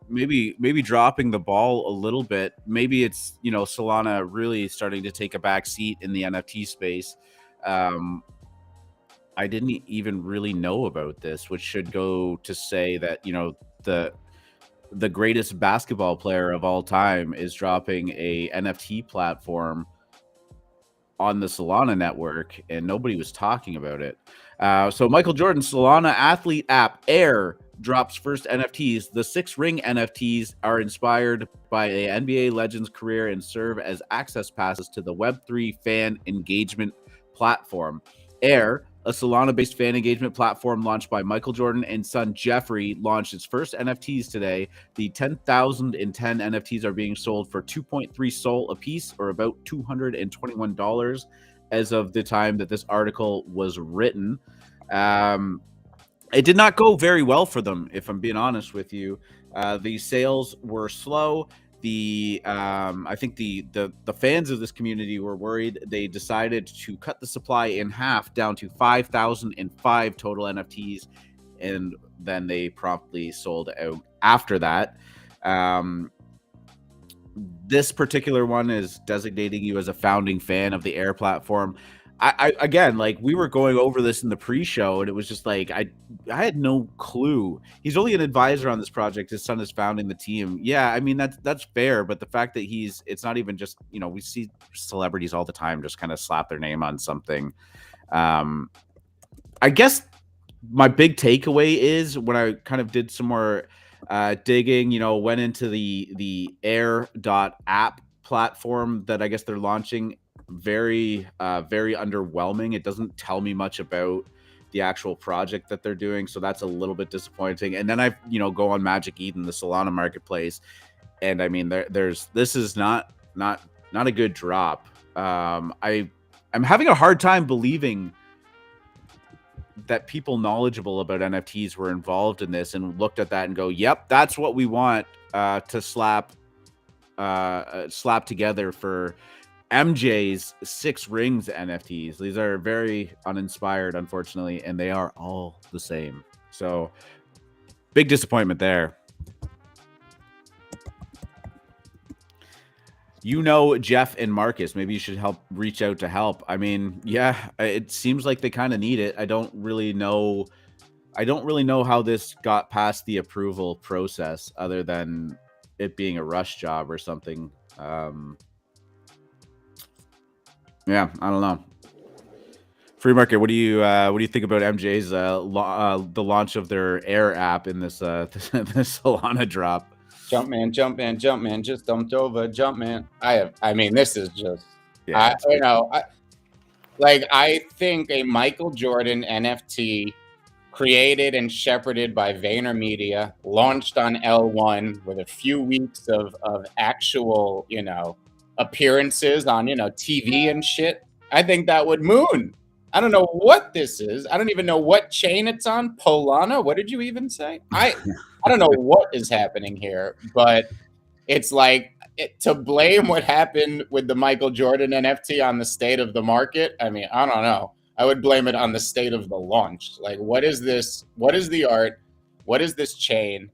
maybe dropping the ball a little bit. Maybe it's Solana really starting to take a back seat in the NFT space. I didn't even really know about this, which should go to say that the greatest basketball player of all time is dropping a NFT platform on the Solana network, and nobody was talking about it. So Michael Jordan's Solana athlete app Air drops first NFTs. The 6 ring NFTs are inspired by a NBA legend's career and serve as access passes to the Web3 fan engagement platform. Air, a Solana-based fan engagement platform launched by Michael Jordan and son Jeffrey, launched its first NFTs today. The 10,010 NFTs are being sold for 2.3 SOL a piece, or about $221 as of the time that this article was written. It did not go very well for them, if I'm being honest with you. The sales were slow. I think the fans of this community were worried. They decided to cut the supply in half down to 5,005 total NFTs, and then they promptly sold out after that. This particular one is designating you as a founding fan of the Air platform. I again, like, we were going over this in the pre-show, and it was just like I had no clue. He's only an advisor on this project. His son is founding the team. Yeah, I mean that's fair, but the fact that it's not even just, you know, we see celebrities all the time just kind of slap their name on something. I guess my big takeaway is when I kind of did some more digging, you know, went into the air.app platform that I guess they're launching. Very underwhelming. It doesn't tell me much about the actual project that they're doing, so that's a little bit disappointing. And then I, you know, go on Magic Eden, the Solana marketplace, and I mean this is not a good drop. I'm having a hard time believing that people knowledgeable about NFTs were involved in this and looked at that and go, yep, that's what we want to slap together for MJ's 6 rings NFTs. These are very uninspired, unfortunately, and they are all the same. So big disappointment there. You know, Jeff and Marcus, maybe you should reach out to help. I mean, yeah, it seems like they kind of need it. I don't really know how this got past the approval process, other than it being a rush job or something. Yeah, I don't know. Free market. What do you think about MJ's the launch of their Air app in this this Solana drop? Jumpman, just dumped over. Jumpman. I mean, this is just. Yeah, I think a Michael Jordan NFT created and shepherded by VaynerMedia, launched on L1 with a few weeks of actual, you know, appearances on, you know, TV and shit. I think that would moon. I don't know what this is. I don't even know what chain it's on. Polana? What did you even say? I don't know what is happening here, but it's like to blame what happened with the Michael Jordan NFT on the state of the market. I mean, I don't know. I would blame it on the state of the launch. Like, what is this? What is the art? What is this chain?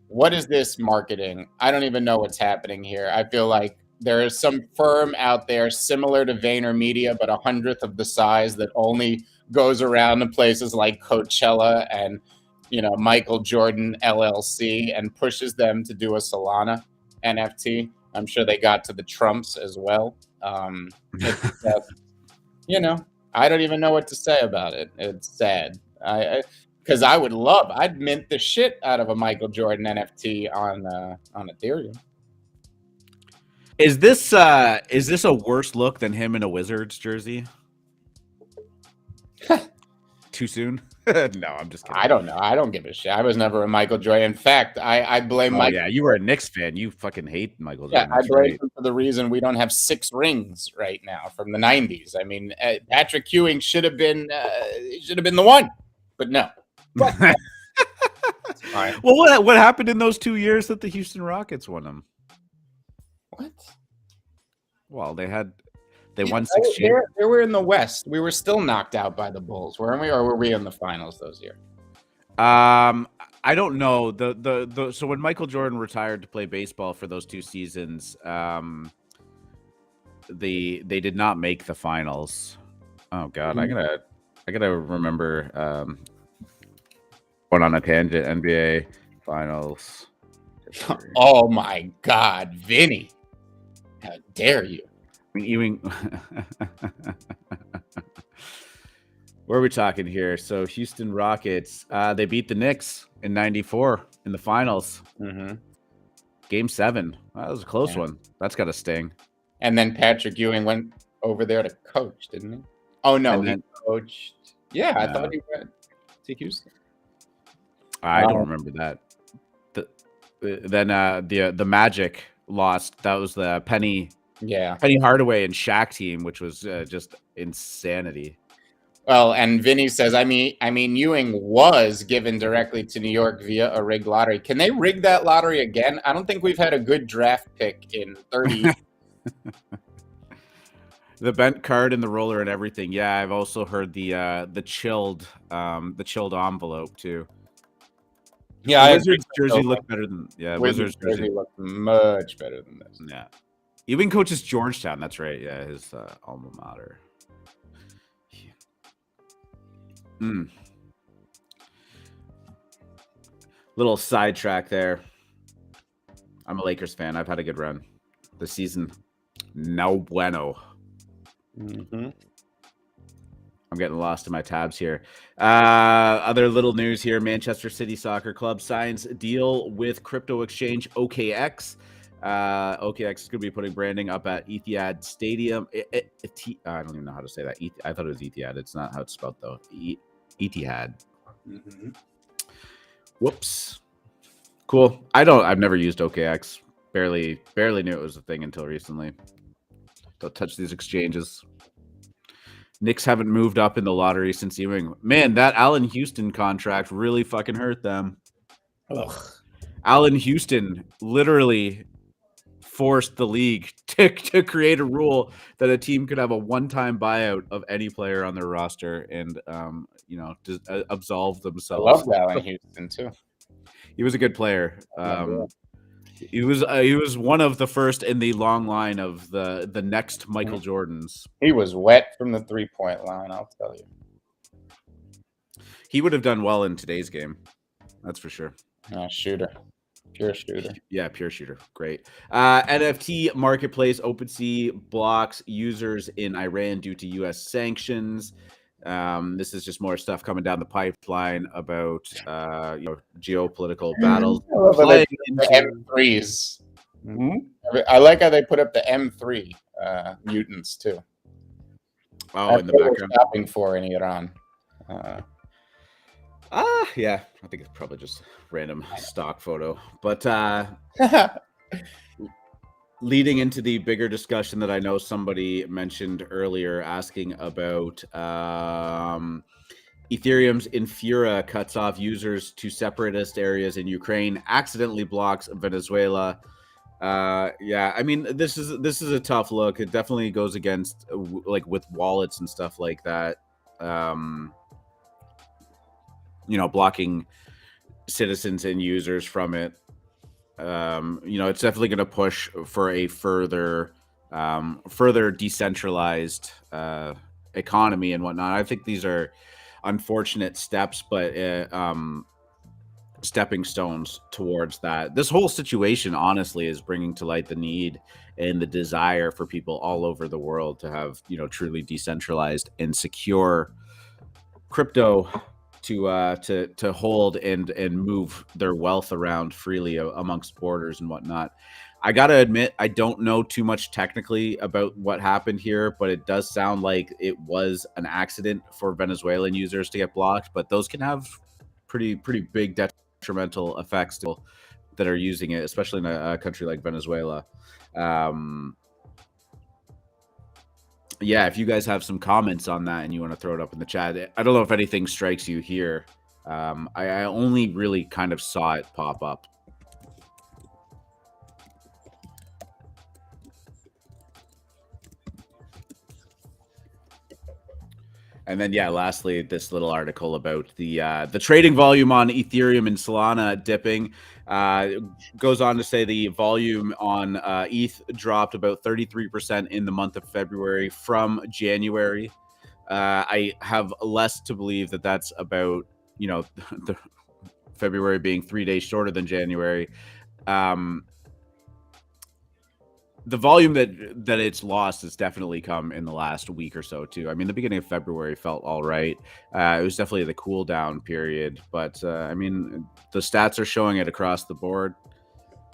What is this marketing? I don't even know what's happening here. I feel like there is some firm out there similar to VaynerMedia, but 100th of the size, that only goes around to places like Coachella and, you know, Michael Jordan LLC and pushes them to do a Solana NFT. I'm sure they got to the Trumps as well. It's you know, I don't even know what to say about it. It's sad. Because I'd mint the shit out of a Michael Jordan NFT on Ethereum. Is this a worse look than him in a Wizards jersey? Too soon? No, I'm just kidding. I don't know. I don't give a shit. I was never a Michael Jordan. In fact, I blame Michael. Yeah, you were a Knicks fan. You fucking hate Michael Jordan. Yeah, I blame him for the reason we don't have 6 rings right now from the 90s. I mean, Patrick Ewing should have been the one, but no. Well, what happened in those 2 years that the Houston Rockets won them? What? Well, they won 6 years. They were in the West. We were still knocked out by the Bulls, weren't we? Or were we in the finals those years? I don't know. So when Michael Jordan retired to play baseball for those 2 seasons, they did not make the finals. Oh God, I gotta remember. Went on a tangent. NBA finals. Oh my God, Vinny! How dare you? Ewing. Where are we talking here? So Houston Rockets, they beat the Knicks in '94 in the finals. Mm-hmm. Game 7. That was a close one. That's got a sting. And then Patrick Ewing went over there to coach, didn't he? Oh no, he coached. Yeah, I thought he went to Houston. I don't remember that. Then the Magic lost. That was the Penny Hardaway and Shaq team, which was just insanity. Well, and Vinny says, I mean, Ewing was given directly to New York via a rigged lottery. Can they rig that lottery again? I don't think we've had a good draft pick in 30 years. The bent card and the roller and everything. Yeah, I've also heard the chilled envelope too. Yeah, Wizards jersey looked better than Wizards jersey looked much better than this. Yeah, Ewing coaches Georgetown. That's right. Yeah, his alma mater. Little sidetrack there. I'm a Lakers fan. I've had a good run this season. No bueno. I'm getting lost in my tabs here. Other little news here. Manchester City Soccer Club signs deal with crypto exchange OKX. OKX is going to be putting branding up at Etihad Stadium. I don't even know how to say that. I thought it was Etihad. It's not how it's spelled, though. Etihad. Whoops. Cool. I've never used OKX. Barely knew it was a thing until recently. Don't touch these exchanges. Knicks haven't moved up in the lottery since Ewing. Man, that Allen Houston contract really fucking hurt them. Ugh. Allen Houston literally forced the league to create a rule that a team could have a one-time buyout of any player on their roster and absolve themselves. I love Allen Houston too. He was a good player. He was one of the first in the long line of the next Michael Jordans. He was wet from the 3-point line, I'll tell you. He would have done well in today's game. That's for sure. Shooter. Pure shooter. Yeah, pure shooter. Great. NFT marketplace OpenSea blocks users in Iran due to U.S. sanctions. This is just more stuff coming down the pipeline about geopolitical battles. The M3s. I like how they put up the M3 mutants too. Oh, in the background. Shopping for in Iran. Yeah, I think it's probably just random stock photo. But leading into the bigger discussion that I know somebody mentioned earlier, asking about Ethereum's Infura cuts off users to separatist areas in Ukraine, accidentally blocks Venezuela. Yeah, I mean, this is a tough look. It definitely goes against like with wallets and stuff like that. Blocking citizens and users from it. It's definitely going to push for a further decentralized economy and whatnot. I think these are unfortunate steps, but stepping stones towards that. This whole situation, honestly, is bringing to light the need and the desire for people all over the world to have, truly decentralized and secure crypto to hold and move their wealth around freely amongst borders and whatnot. I gotta admit, I don't know too much technically about what happened here, but it does sound like it was an accident for Venezuelan users to get blocked. But those can have pretty big detrimental effects that are using it, especially in a country like Venezuela. Yeah, if you guys have some comments on that and you want to throw it up in the chat, I don't know if anything strikes you here. I only really kind of saw it pop up. And then, yeah, lastly, this little article about the trading volume on Ethereum and Solana dipping. Goes on to say the volume on ETH dropped about 33% in the month of February from January. I have less to believe that that's about, the February being 3 days shorter than January. The volume that it's lost has definitely come in the last week or so too. I mean, the beginning of February felt all right. It was definitely the cool down period, but I mean, the stats are showing it across the board.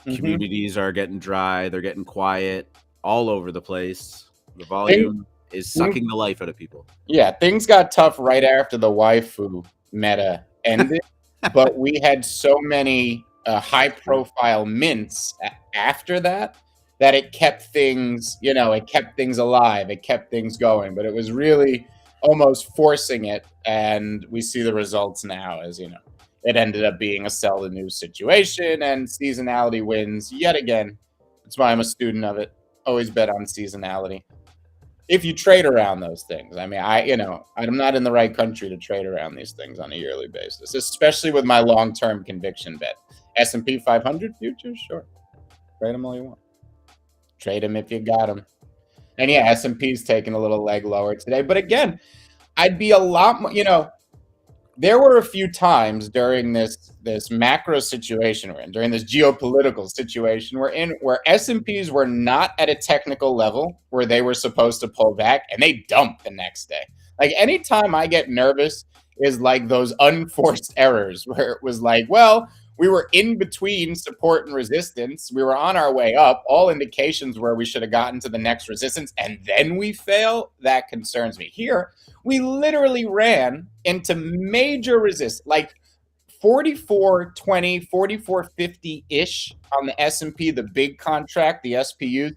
Communities are getting dry. They're getting quiet all over the place. The volume is sucking the life out of people. Yeah, things got tough right after the waifu meta ended, but we had so many high-profile mints after that it kept things, it kept things alive. It kept things going. But it was really almost forcing it, and we see the results now. As you know, it ended up being a sell the news situation, and seasonality wins yet again. That's why I'm a student of it. Always bet on seasonality. If you trade around those things, I mean, I'm not in the right country to trade around these things on a yearly basis, especially with my long-term conviction bet. S&P 500 futures, sure. Trade them all you want. Trade them if you got them. And yeah, S&P's taking a little leg lower today. But again, I'd be a lot more, there were a few times during this macro situation we're in, during this geopolitical situation we're in, where S&Ps were not at a technical level where they were supposed to pull back, and they dumped the next day. Like, anytime I get nervous is like those unforced errors where it was like, well, we were in between support and resistance. We were on our way up. All indications were we should have gotten to the next resistance, and then we fail. That concerns me. Here, we literally ran into major resistance, like 44.20, 44.50-ish on the S&P, the big contract, the SPUs.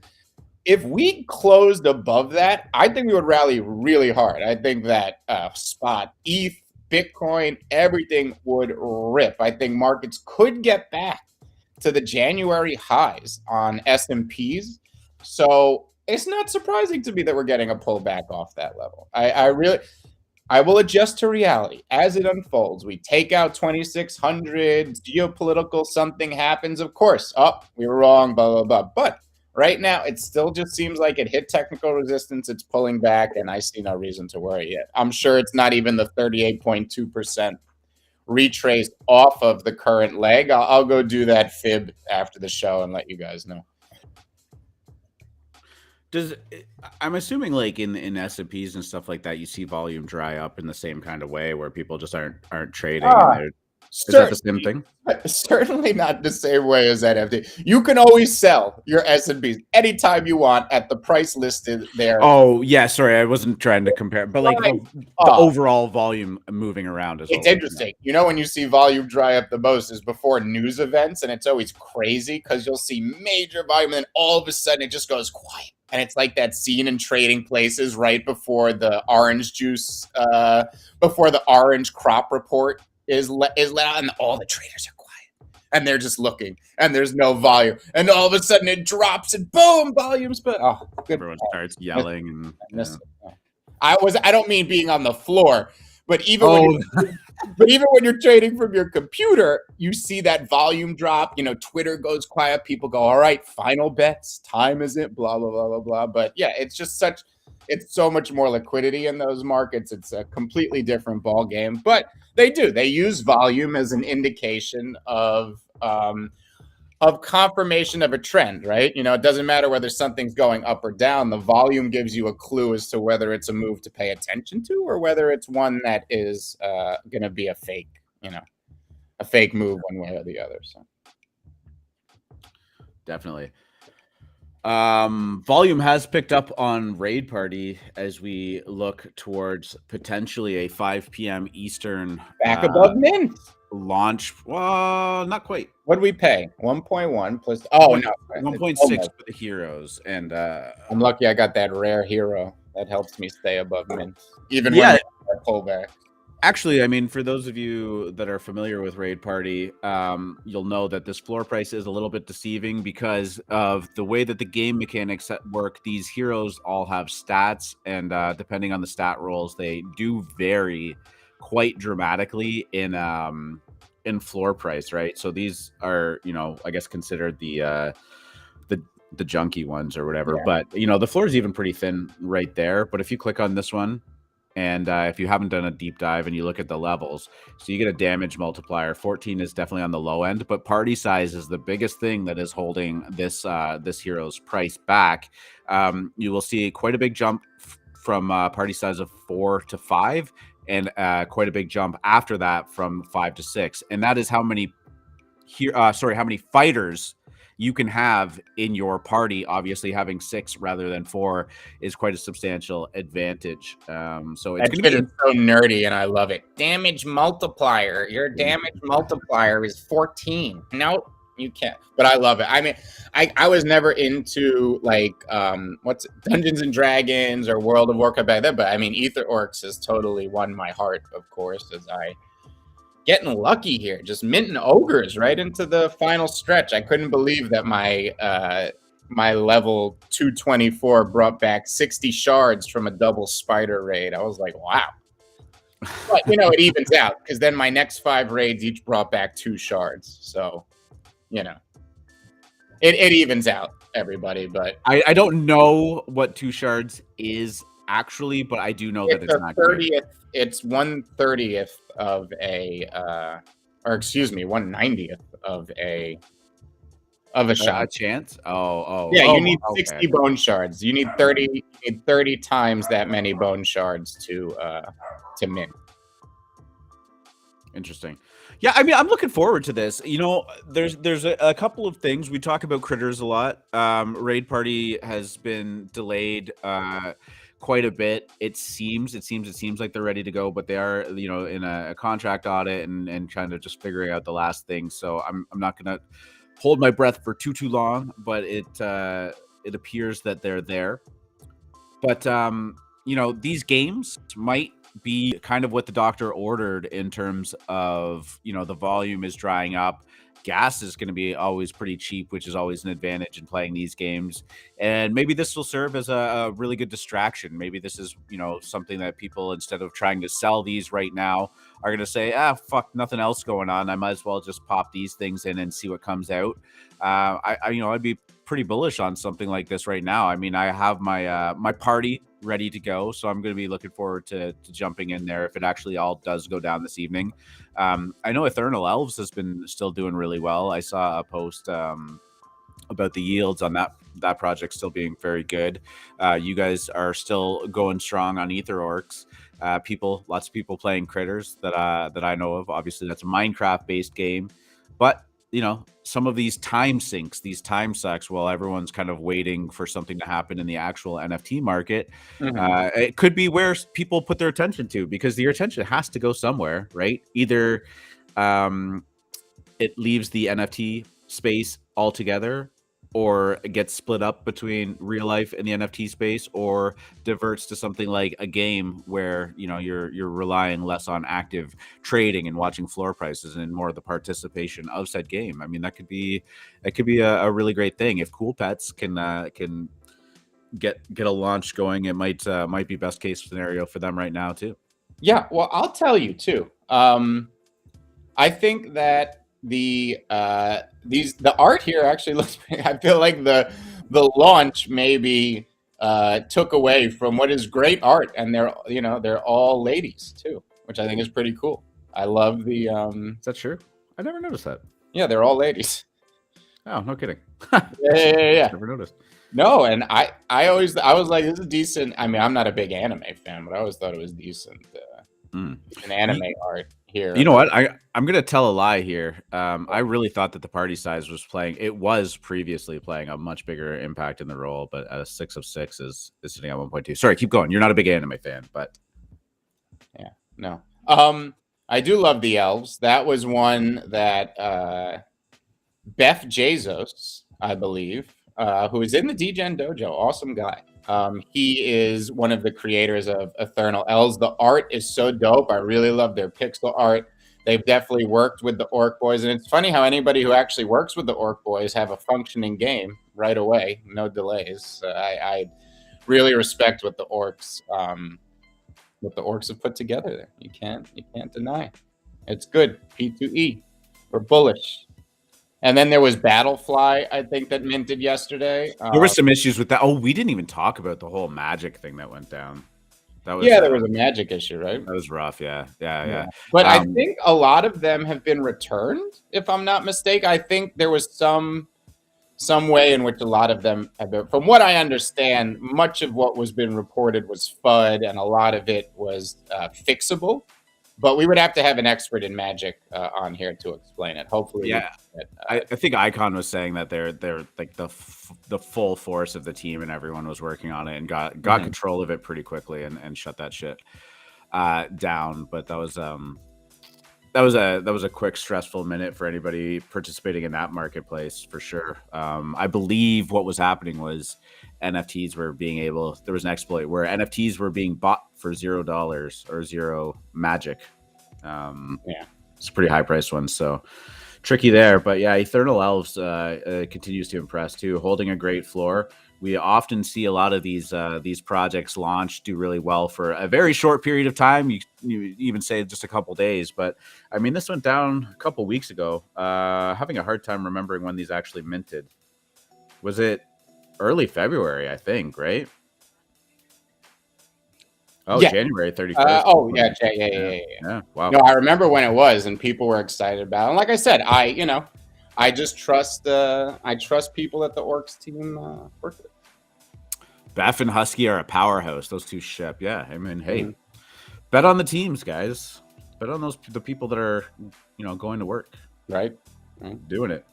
If we closed above that, I think we would rally really hard. I think that spot, ETH, Bitcoin, everything would rip. I think markets could get back to the January highs on S&Ps. So it's not surprising to me that we're getting a pullback off that level. I will adjust to reality as it unfolds. We take out 2,600, geopolitical, something happens. Of course, we were wrong, blah, blah, blah. But right now, it still just seems like it hit technical resistance. It's pulling back, and I see no reason to worry yet. I'm sure it's not even the 38.2% retrace off of the current leg. I'll go do that fib after the show and let you guys know. I'm assuming, like, in S&Ps and stuff like that, you see volume dry up in the same kind of way where people just aren't trading. Is that the same thing? Certainly not the same way as NFT. You can always sell your S&Ps anytime you want at the price listed there. Oh, yeah. Sorry, I wasn't trying to compare. But like the overall volume moving around as well. It's interesting. When you see volume dry up the most is before news events, and it's always crazy because you'll see major volume, and then all of a sudden it just goes quiet. And it's like that scene in Trading Places right before the orange juice, before the orange crop report is let out, and all the traders are quiet, and they're just looking, and there's no volume, and all of a sudden it drops, and boom, volumes. But everyone starts yelling. I don't mean being on the floor, but even when you're trading from your computer, you see that volume drop. Twitter goes quiet. People go, all right, final bets. Time is it? Blah, blah, blah, blah, blah. But yeah, it's so much more liquidity in those markets. It's a completely different ball game. But they use volume as an indication of confirmation of a trend, right? It doesn't matter whether something's going up or down. The volume gives you a clue as to whether it's a move to pay attention to or whether it's one that is going to be a fake move one way or the other. So definitely. Volume has picked up on Raid Party as we look towards potentially a 5 p.m. Eastern back above mint launch. Well, not quite. What did we pay? 1.1 plus. Oh, no. 1.6 for the heroes. And I'm lucky I got that rare hero. That helps me stay above mint. Even when I pull back. Actually, I mean, for those of you that are familiar with Raid Party, you'll know that this floor price is a little bit deceiving because of the way that the game mechanics work. These heroes all have stats, and depending on the stat rolls, they do vary quite dramatically in floor price, right? So these are, I guess considered the junky ones or whatever. Yeah. But the floor is even pretty thin right there. But if you click on this one, and if you haven't done a deep dive and you look at the levels, so you get a damage multiplier. 14 is definitely on the low end, but party size is the biggest thing that is holding this hero's price back. You will see quite a big jump from party size of 4 to 5, and quite a big jump after that from 5 to 6. And that is how many fighters you can have in your party. Obviously, having 6 rather than 4 is quite a substantial advantage. So it's so nerdy, and I love it. Damage multiplier. Your damage multiplier is 14. No, you can't. But I love it. I mean, I was never into like what's Dungeons and Dragons or World of Warcraft back then, but I mean Ether Orcs has totally won my heart, of course, as I getting lucky here, just minting ogres right into the final stretch. I couldn't believe that my level 224 brought back 60 shards from a double spider raid. I was like, wow. But it evens out because then my next 5 raids each brought back 2 shards. So, it evens out, everybody. But I don't know what 2 shards is actually, but I do know that it's not 30th. Good. It's 1/30th of a, or excuse me, 1/90th of a shot. A chance? Oh. Yeah, you need 60 bone shards. You need 30 times that many bone shards to mint. Interesting. Yeah, I mean, I'm looking forward to this. There's a couple of things. We talk about critters a lot. Raid Party has been delayed quite a bit. It seems like they're ready to go, but they are, in a contract audit and kind of just figuring out the last thing. So I'm not gonna hold my breath for too long, but it appears that they're there. But these games might be kind of what the doctor ordered in terms of, the volume is drying up. Gas is going to be always pretty cheap, which is always an advantage in playing these games. And maybe this will serve as a really good distraction. Maybe this is, something that people, instead of trying to sell these right now, are going to say, fuck, nothing else going on. I might as well just pop these things in and see what comes out. I'd be pretty bullish on something like this right now. I mean, I have my party ready to go, so I'm going to be looking forward to jumping in there if it actually all does go down this evening. I know Eternal Elves has been still doing really well. I saw a post about the yields on that project still being very good. You guys are still going strong on Ether Orcs. Lots of people playing critters that I know of. Obviously, that's a Minecraft-based game, but some of these time sinks, these time sucks, while everyone's kind of waiting for something to happen in the actual NFT market. Mm-hmm. It could be where people put their attention to, because your attention has to go somewhere, right? Either it leaves the NFT space altogether, or it gets split up between real life and the NFT space, or diverts to something like a game where you're relying less on active trading and watching floor prices and more of the participation of said game. I mean, that could be a really great thing if Cool Pets can get a launch going. It might be best case scenario for them right now too. Yeah, well, I'll tell you too. I think that the art here actually looks. I feel like the launch maybe took away from what is great art, and they're all ladies too, which I think is pretty cool. I love the. Is that true? I never noticed that. Yeah, they're all ladies. Oh, no kidding. Yeah. Never noticed. No, and I was like, this is decent. I mean, I'm not a big anime fan, but I always thought it was decent. An anime art here. You know what? I'm gonna tell a lie here. I really thought that the party size was previously playing a much bigger impact in the role, but a 6 of 6 is sitting at 1.2. Sorry, keep going. You're not a big anime fan, but yeah, no. I do love the elves. That was one that Beth Jesus, I believe, who is in the DGen Dojo, awesome guy. He is one of the creators of Eternal Elves. The art is so dope. I really love their pixel art. They've definitely worked with the Orc Boys, and it's funny how anybody who actually works with the Orc Boys have a functioning game right away, no delays. I really respect what the orcs have put together there. You can't deny. It's good. P2E. We're bullish. And then there was Battlefly, I think, that minted yesterday. There were some issues with that. Oh, we didn't even talk about the whole Magic thing that went down. There was a Magic issue, right? That was rough, yeah. But I think a lot of them have been returned, if I'm not mistaken. I think there was some way in which a lot of them have been. From what I understand, much of what was been reported was FUD, and a lot of it was fixable. But we would have to have an expert in Magic on here to explain it. Hopefully, yeah. I think Icon was saying that they're like the full force of the team, and everyone was working on it and got control of it pretty quickly and shut that shit down. But that was that was a quick stressful minute for anybody participating in that marketplace for sure. I believe what was happening was NFTs were there was an exploit where NFTs were being bought for $0 or zero magic. It's a pretty high priced one, so tricky there. But yeah, Eternal Elves continues to impress too, holding a great floor. We often see a lot of these projects launch, do really well for a very short period of time. You even say just a couple days, but I mean, this went down a couple weeks ago. Having a hard time remembering when these actually minted. Was it early February? I think, right? Oh, yeah. January 31st. Yeah. Wow. No, I remember when it was, and people were excited about it. And like I said, I just trust people that the Orcs team work with. Beth and Husky are a powerhouse. Those two ship. Yeah. I mean, hey, bet on the teams, guys. Bet on the people that are, going to work. Right. Doing it.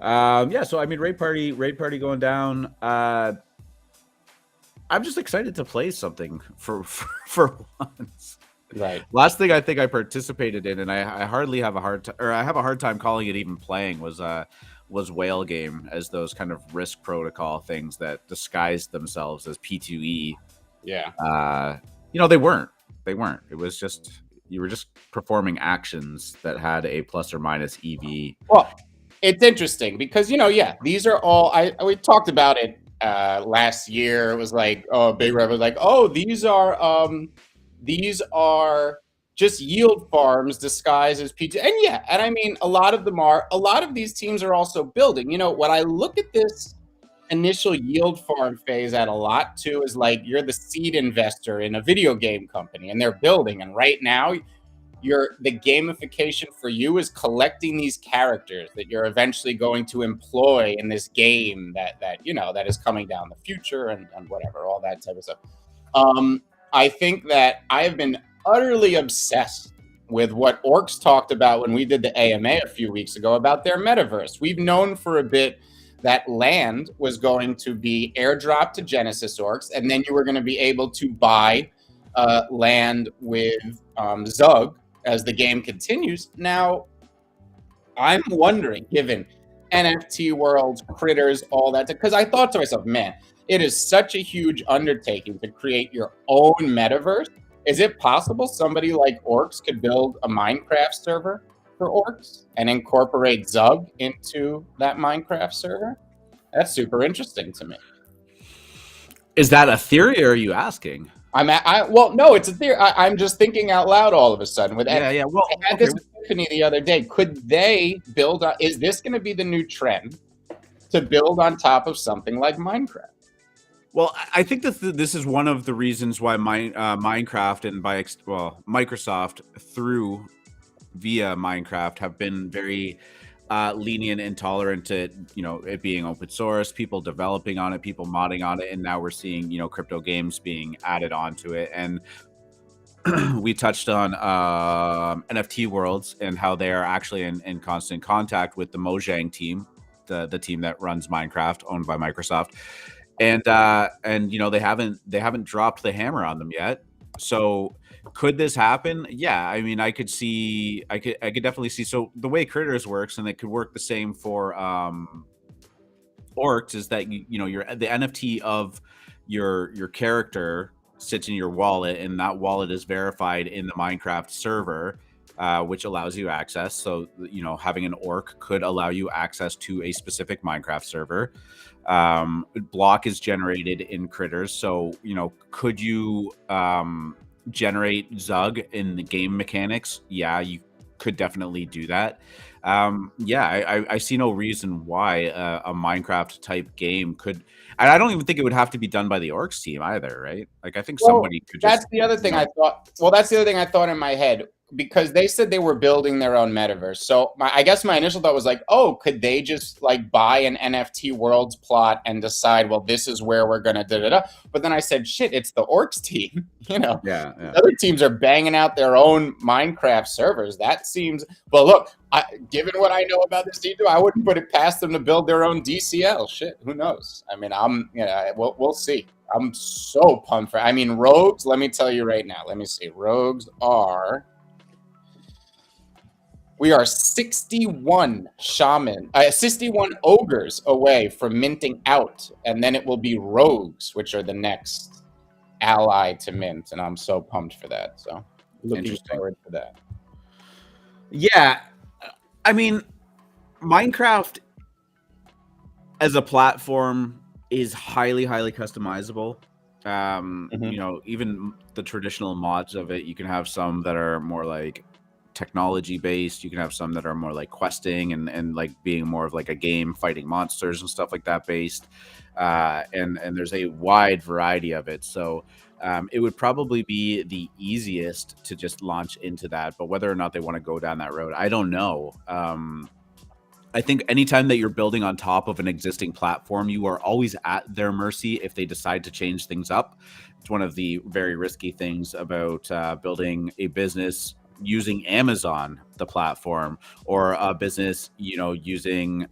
Yeah. So I mean, raid party going down. I'm just excited to play something for once. Right. Last thing I think I participated in, and I hardly have a hard time, or I have a hard time calling it even playing, was Whale Game, as those kind of Risk Protocol things that disguised themselves as P2E. Yeah. They weren't. It was just, you were just performing actions that had a plus or minus EV. Well, it's interesting because, these are all, we talked about it last year. It was like, Big Rev was like, these are just yield farms disguised as P2. And I mean, a lot of these teams are also building. What I look at this initial yield farm phase at a lot too is like, you're the seed investor in a video game company and they're building. And right now, the gamification for you is collecting these characters that you're eventually going to employ in this game that is coming down the future and whatever, all that type of stuff. I think that I have been utterly obsessed with what Orcs talked about when we did the AMA a few weeks ago about their metaverse. We've known for a bit that land was going to be airdropped to Genesis Orcs, and then you were going to be able to buy land with Zug as the game continues. Now, I'm wondering, given NFT worlds, critters, all that, because I thought to myself, man, it is such a huge undertaking to create your own metaverse. Is it possible somebody like Orcs could build a Minecraft server for Orcs and incorporate Zug into that Minecraft server? That's super interesting to me. Is that a theory, or are you asking? Well, no, it's a theory. I'm just thinking out loud all of a sudden. Well, I had this epiphany the other day. Could they build on? Is this going to be the new trend to build on top of something like Minecraft? Well, I think that this is one of the reasons why Minecraft and Microsoft via Minecraft have been very lenient and tolerant to it being open source, people developing on it, people modding on it, and now we're seeing crypto games being added onto it. And we touched on NFT Worlds and how they are actually in constant contact with the Mojang team, the team that runs Minecraft, owned by Microsoft. And they haven't dropped the hammer on them yet. So could this happen? Yeah, I mean, I could definitely see. So the way Critters works, and it could work the same for Orcs, is that you're the NFT of your character sits in your wallet, and that wallet is verified in the Minecraft server, which allows you access. So having an Orc could allow you access to a specific Minecraft server. Block is generated in Critters, so could you generate Zug in the game mechanics? Yeah, you could definitely do that. I see no reason why a Minecraft type game could, and I don't even think it would have to be done by the Orcs team either, right? Like, I think somebody could just. That's the other thing I thought. Well, that's the other thing I thought in my head, because they said they were building their own metaverse. So I guess my initial thought was like, oh, could they just like buy an NFT Worlds plot and decide, well, this is where we're going to da-da-da. But then I said, shit, it's the Orcs team. Yeah. Other teams are banging out their own Minecraft servers. That seems, well, look, given what I know about this team, I wouldn't put it past them to build their own DCL. Shit, who knows? I mean, we'll see. I'm so pumped for. I mean, Rogues. Let me tell you right now. Let me see. Rogues are. We are 61 ogres away from minting out, and then it will be rogues, which are the next ally to mint, and I'm so pumped for that. So looking forward to that. Yeah, I mean, Minecraft as a platform is highly customizable. You know, even the traditional mods of it, you can have some that are more like technology based, you can have some that are more like questing and like being more of like a game fighting monsters and stuff like that based, and there's a wide variety of it. So it would probably be the easiest to just launch into that, but whether or not they want to go down that road, I don't know. I think anytime that you're building on top of an existing platform, you are always at their mercy if they decide to change things up. It's one of the very risky things about building a business using Amazon, the platform, or a business, you know, using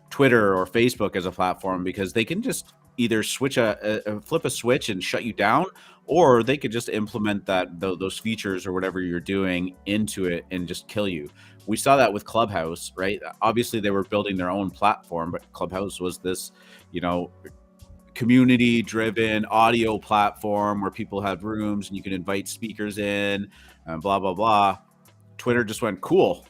Twitter or Facebook as a platform, because they can just either switch flip a switch and shut you down, or they could just implement those features or whatever you're doing into it and just kill you. We saw that with Clubhouse, right? Obviously, they were building their own platform, but Clubhouse was this, you know, community-driven audio platform where people had rooms and you can invite speakers in and blah, blah, blah. Twitter just went, cool,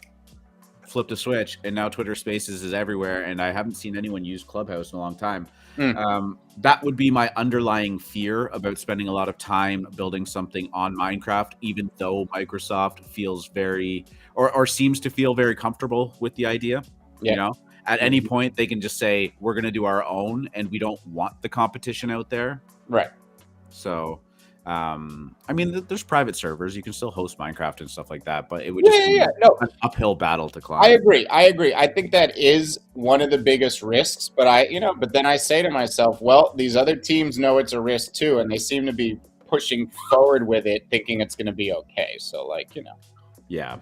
flipped a switch, and now Twitter Spaces is everywhere, and I haven't seen anyone use Clubhouse in a long time. That would be my underlying fear about spending a lot of time building something on Minecraft, even though Microsoft feels very or seems to feel very comfortable with the idea. You know, at any point they can just say, we're going to do our own and we don't want the competition out there. Right. So I mean, there's private servers, you can still host Minecraft and stuff like that, but it would just be an uphill battle to climb. I agree. I think that is one of the biggest risks, but but then I say to myself, well, these other teams know it's a risk too, and they seem to be pushing forward with it, thinking it's going to be okay. So, like, you know, yeah,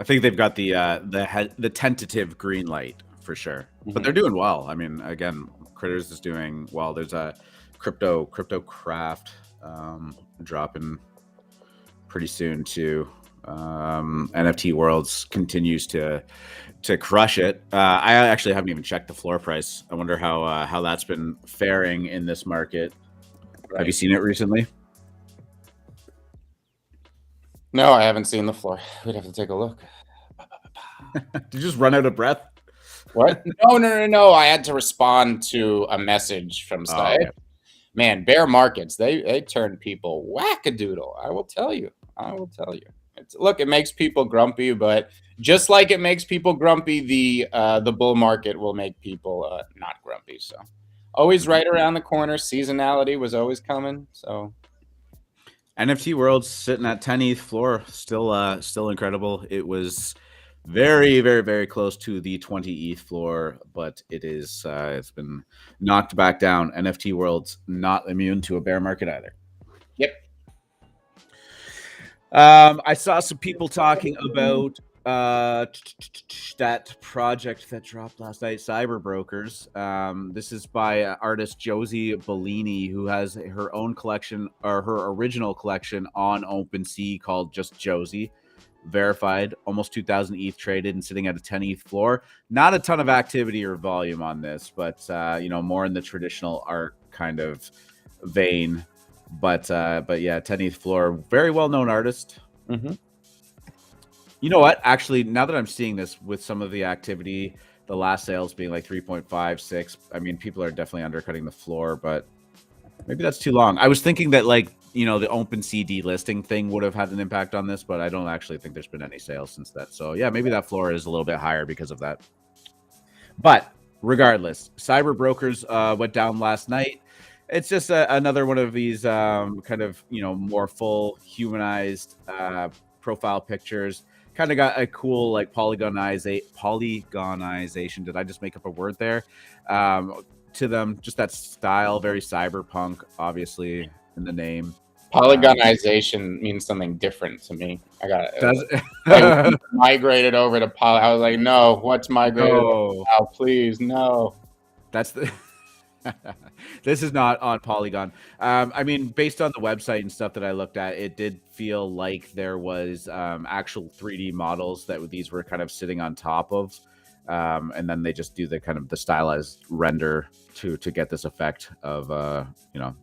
I think they've got the tentative green light for sure, but they're doing well. I mean, again, Critters is doing well. There's a crypto craft dropping pretty soon too. NFT Worlds continues to crush it. I actually haven't even checked the floor price. I wonder how that's been faring in this market. Right. Have you seen it recently? No, I haven't seen the floor. We'd have to take a look. Did you just run out of breath? What? No. I had to respond to a message from Steve. Okay. Man, bear markets, they turn people wackadoodle. I will tell you. Look, it makes people grumpy, but just like it makes people grumpy, the bull market will make people not grumpy. So always right around the corner. Seasonality was always coming. So NFT World's sitting at 10 ETH floor, still incredible. It was very close to the 20 ETH floor, but it's been knocked back down. NFT World's not immune to a bear market either. Yep. I saw some people talking about that project that dropped last night, CuberBrokers. This is by artist Josie Bellini, who has her own collection, or her original collection, on OpenSea called just Josie. Verified, almost 2,000 ETH traded and sitting at a 10 ETH floor. Not a ton of activity or volume on this, but more in the traditional art kind of vein. But yeah, 10 ETH floor, very well-known artist. You know what? Actually, now that I'm seeing this with some of the activity, the last sales being like 3.56, I mean, people are definitely undercutting the floor, but maybe that's too long. I was thinking that, like, the OpenSea delisting thing would have had an impact on this, but I don't actually think there's been any sales since that. So yeah, maybe that floor is a little bit higher because of that. But regardless, CuberBrokers went down last night. It's just another one of these kind of, more full humanized profile pictures. Kind of got a cool, like, polygonization. Did I just make up a word there? To them, just that style, very cyberpunk, obviously, in the name. Polygonization means something different to me. I got it. I migrated over to poly. I was like, no, what's migrated? Oh, please, no. That's the This is not on Polygon. I mean, based on the website and stuff that I looked at, it did feel like there was actual 3D models that these were kind of sitting on top of, and then they just do the kind of the stylized render to get this effect of you know,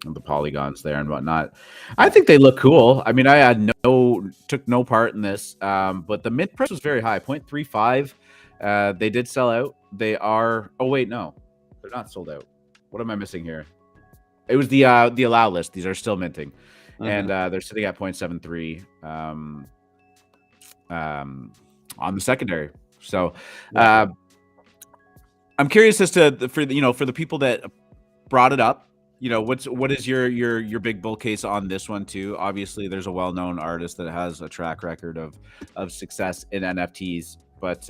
the polygons there and whatnot. I think they look cool. I mean, I had took no part in this, but the mint price was very high, 0.35. They did sell out. They are. Oh wait, no, they're not sold out. What am I missing here? It was the allow list. These are still minting, and they're sitting at 0.73 on the secondary. So I'm curious as to for the people that brought it up. You know, what is your big bull case on this one too? Obviously, there's a well-known artist that has a track record of success in NFTs, but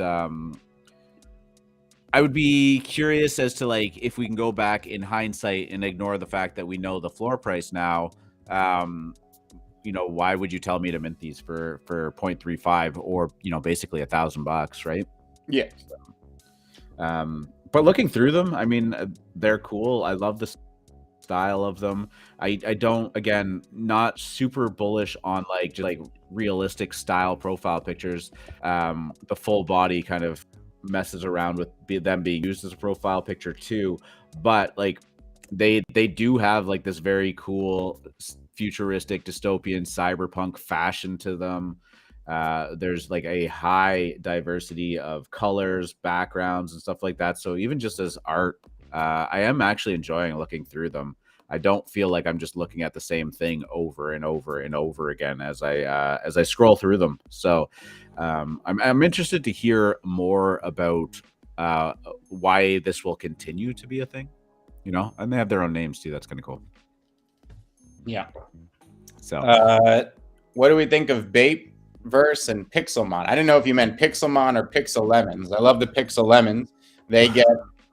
I would be curious as to like if we can go back in hindsight and ignore the fact that we know the floor price now. You know, why would you tell me to mint these for 0.35 or basically $1,000, right? Yeah. But looking through them, I mean, they're cool. I love the style of them. I don't, again, not super bullish on like just like realistic style profile pictures. The full body kind of messes around with them being used as a profile picture too, but like they do have like this very cool futuristic dystopian cyberpunk fashion to them. There's like a high diversity of colors, backgrounds, and stuff like that. So even just as art, I am actually enjoying looking through them. I don't feel like I'm just looking at the same thing over and over and over again as I scroll through them. So I'm interested to hear more about why this will continue to be a thing. And they have their own names too. That's kind of cool. Yeah. So what do we think of Bapeverse and Pixelmon? I didn't know if you meant Pixelmon or Pixel Lemons. I love the Pixel Lemons. They get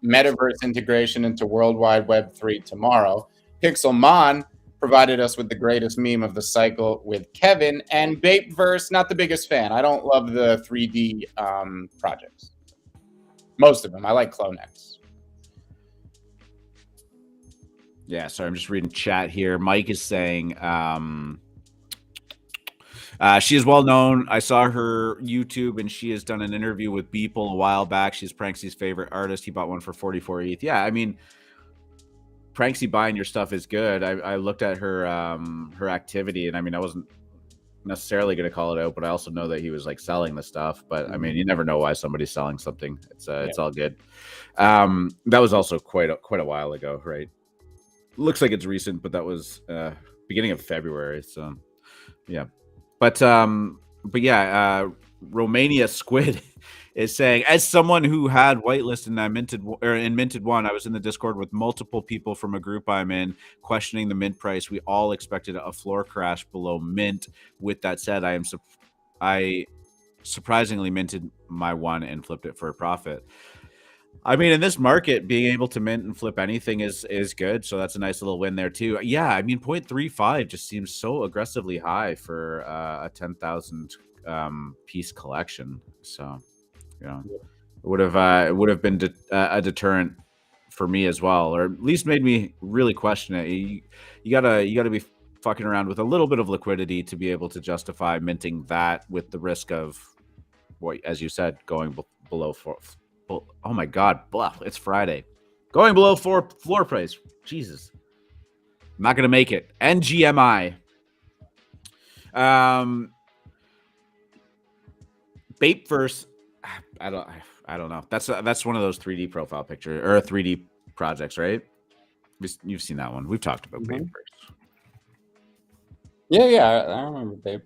metaverse integration into World Wide Web 3 tomorrow. Pixelmon provided us with the greatest meme of the cycle with Kevin, and Bapeverse, not the biggest fan. I don't love the 3D projects. Most of them. I like CloneX. Yeah, sorry, I'm just reading chat here. Mike is saying she is well known. I saw her YouTube, and she has done an interview with Beeple a while back. She's Pranksy's favorite artist. He bought one for 44 ETH. Yeah, I mean, Pranksy buying your stuff is good. I looked at her activity, and I mean, I wasn't necessarily going to call it out, but I also know that he was like selling the stuff. But I mean, you never know why somebody's selling something. It's all good. That was also quite a while ago, right? Looks like it's recent, but that was beginning of February. So yeah, but yeah, Romania Squid is saying, as someone who had whitelisted and I minted one, I was in the Discord with multiple people from a group I'm in questioning the mint price. We all expected a floor crash below mint. With that said, I surprisingly minted my one and flipped it for a profit. I mean, in this market, being able to mint and flip anything is good. So that's a nice little win there too. Yeah, I mean, 0.35 just seems so aggressively high for a 10,000 piece collection. So, it would have been a deterrent for me as well, or at least made me really question it. You gotta be fucking around with a little bit of liquidity to be able to justify minting that with the risk of what, as you said, going below four. Oh my God, it's Friday. Going below floor price. Jesus. I'm not going to make it. NGMI. Bapeverse. I don't know. That's one of those 3D profile picture or 3D projects, right? You've seen that one. We've talked about Bapeverse. Yeah, I remember Bape.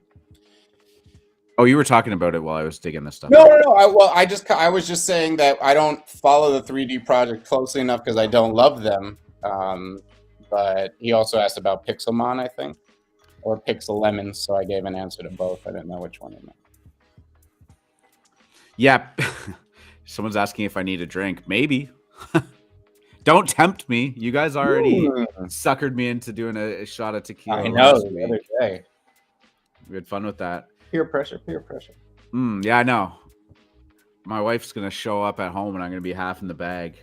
Oh, you were talking about it while I was digging this stuff. No. I was just saying that I don't follow the 3D project closely enough because I don't love them. But he also asked about Pixelmon, I think, or Pixel Lemons. So I gave an answer to both. I didn't know which one he meant. Yeah. Someone's asking if I need a drink. Maybe. Don't tempt me. You guys already suckered me into doing a shot of tequila. I know, the other day. We had fun with that. Peer pressure. Yeah, I know. My wife's going to show up at home and I'm going to be half in the bag.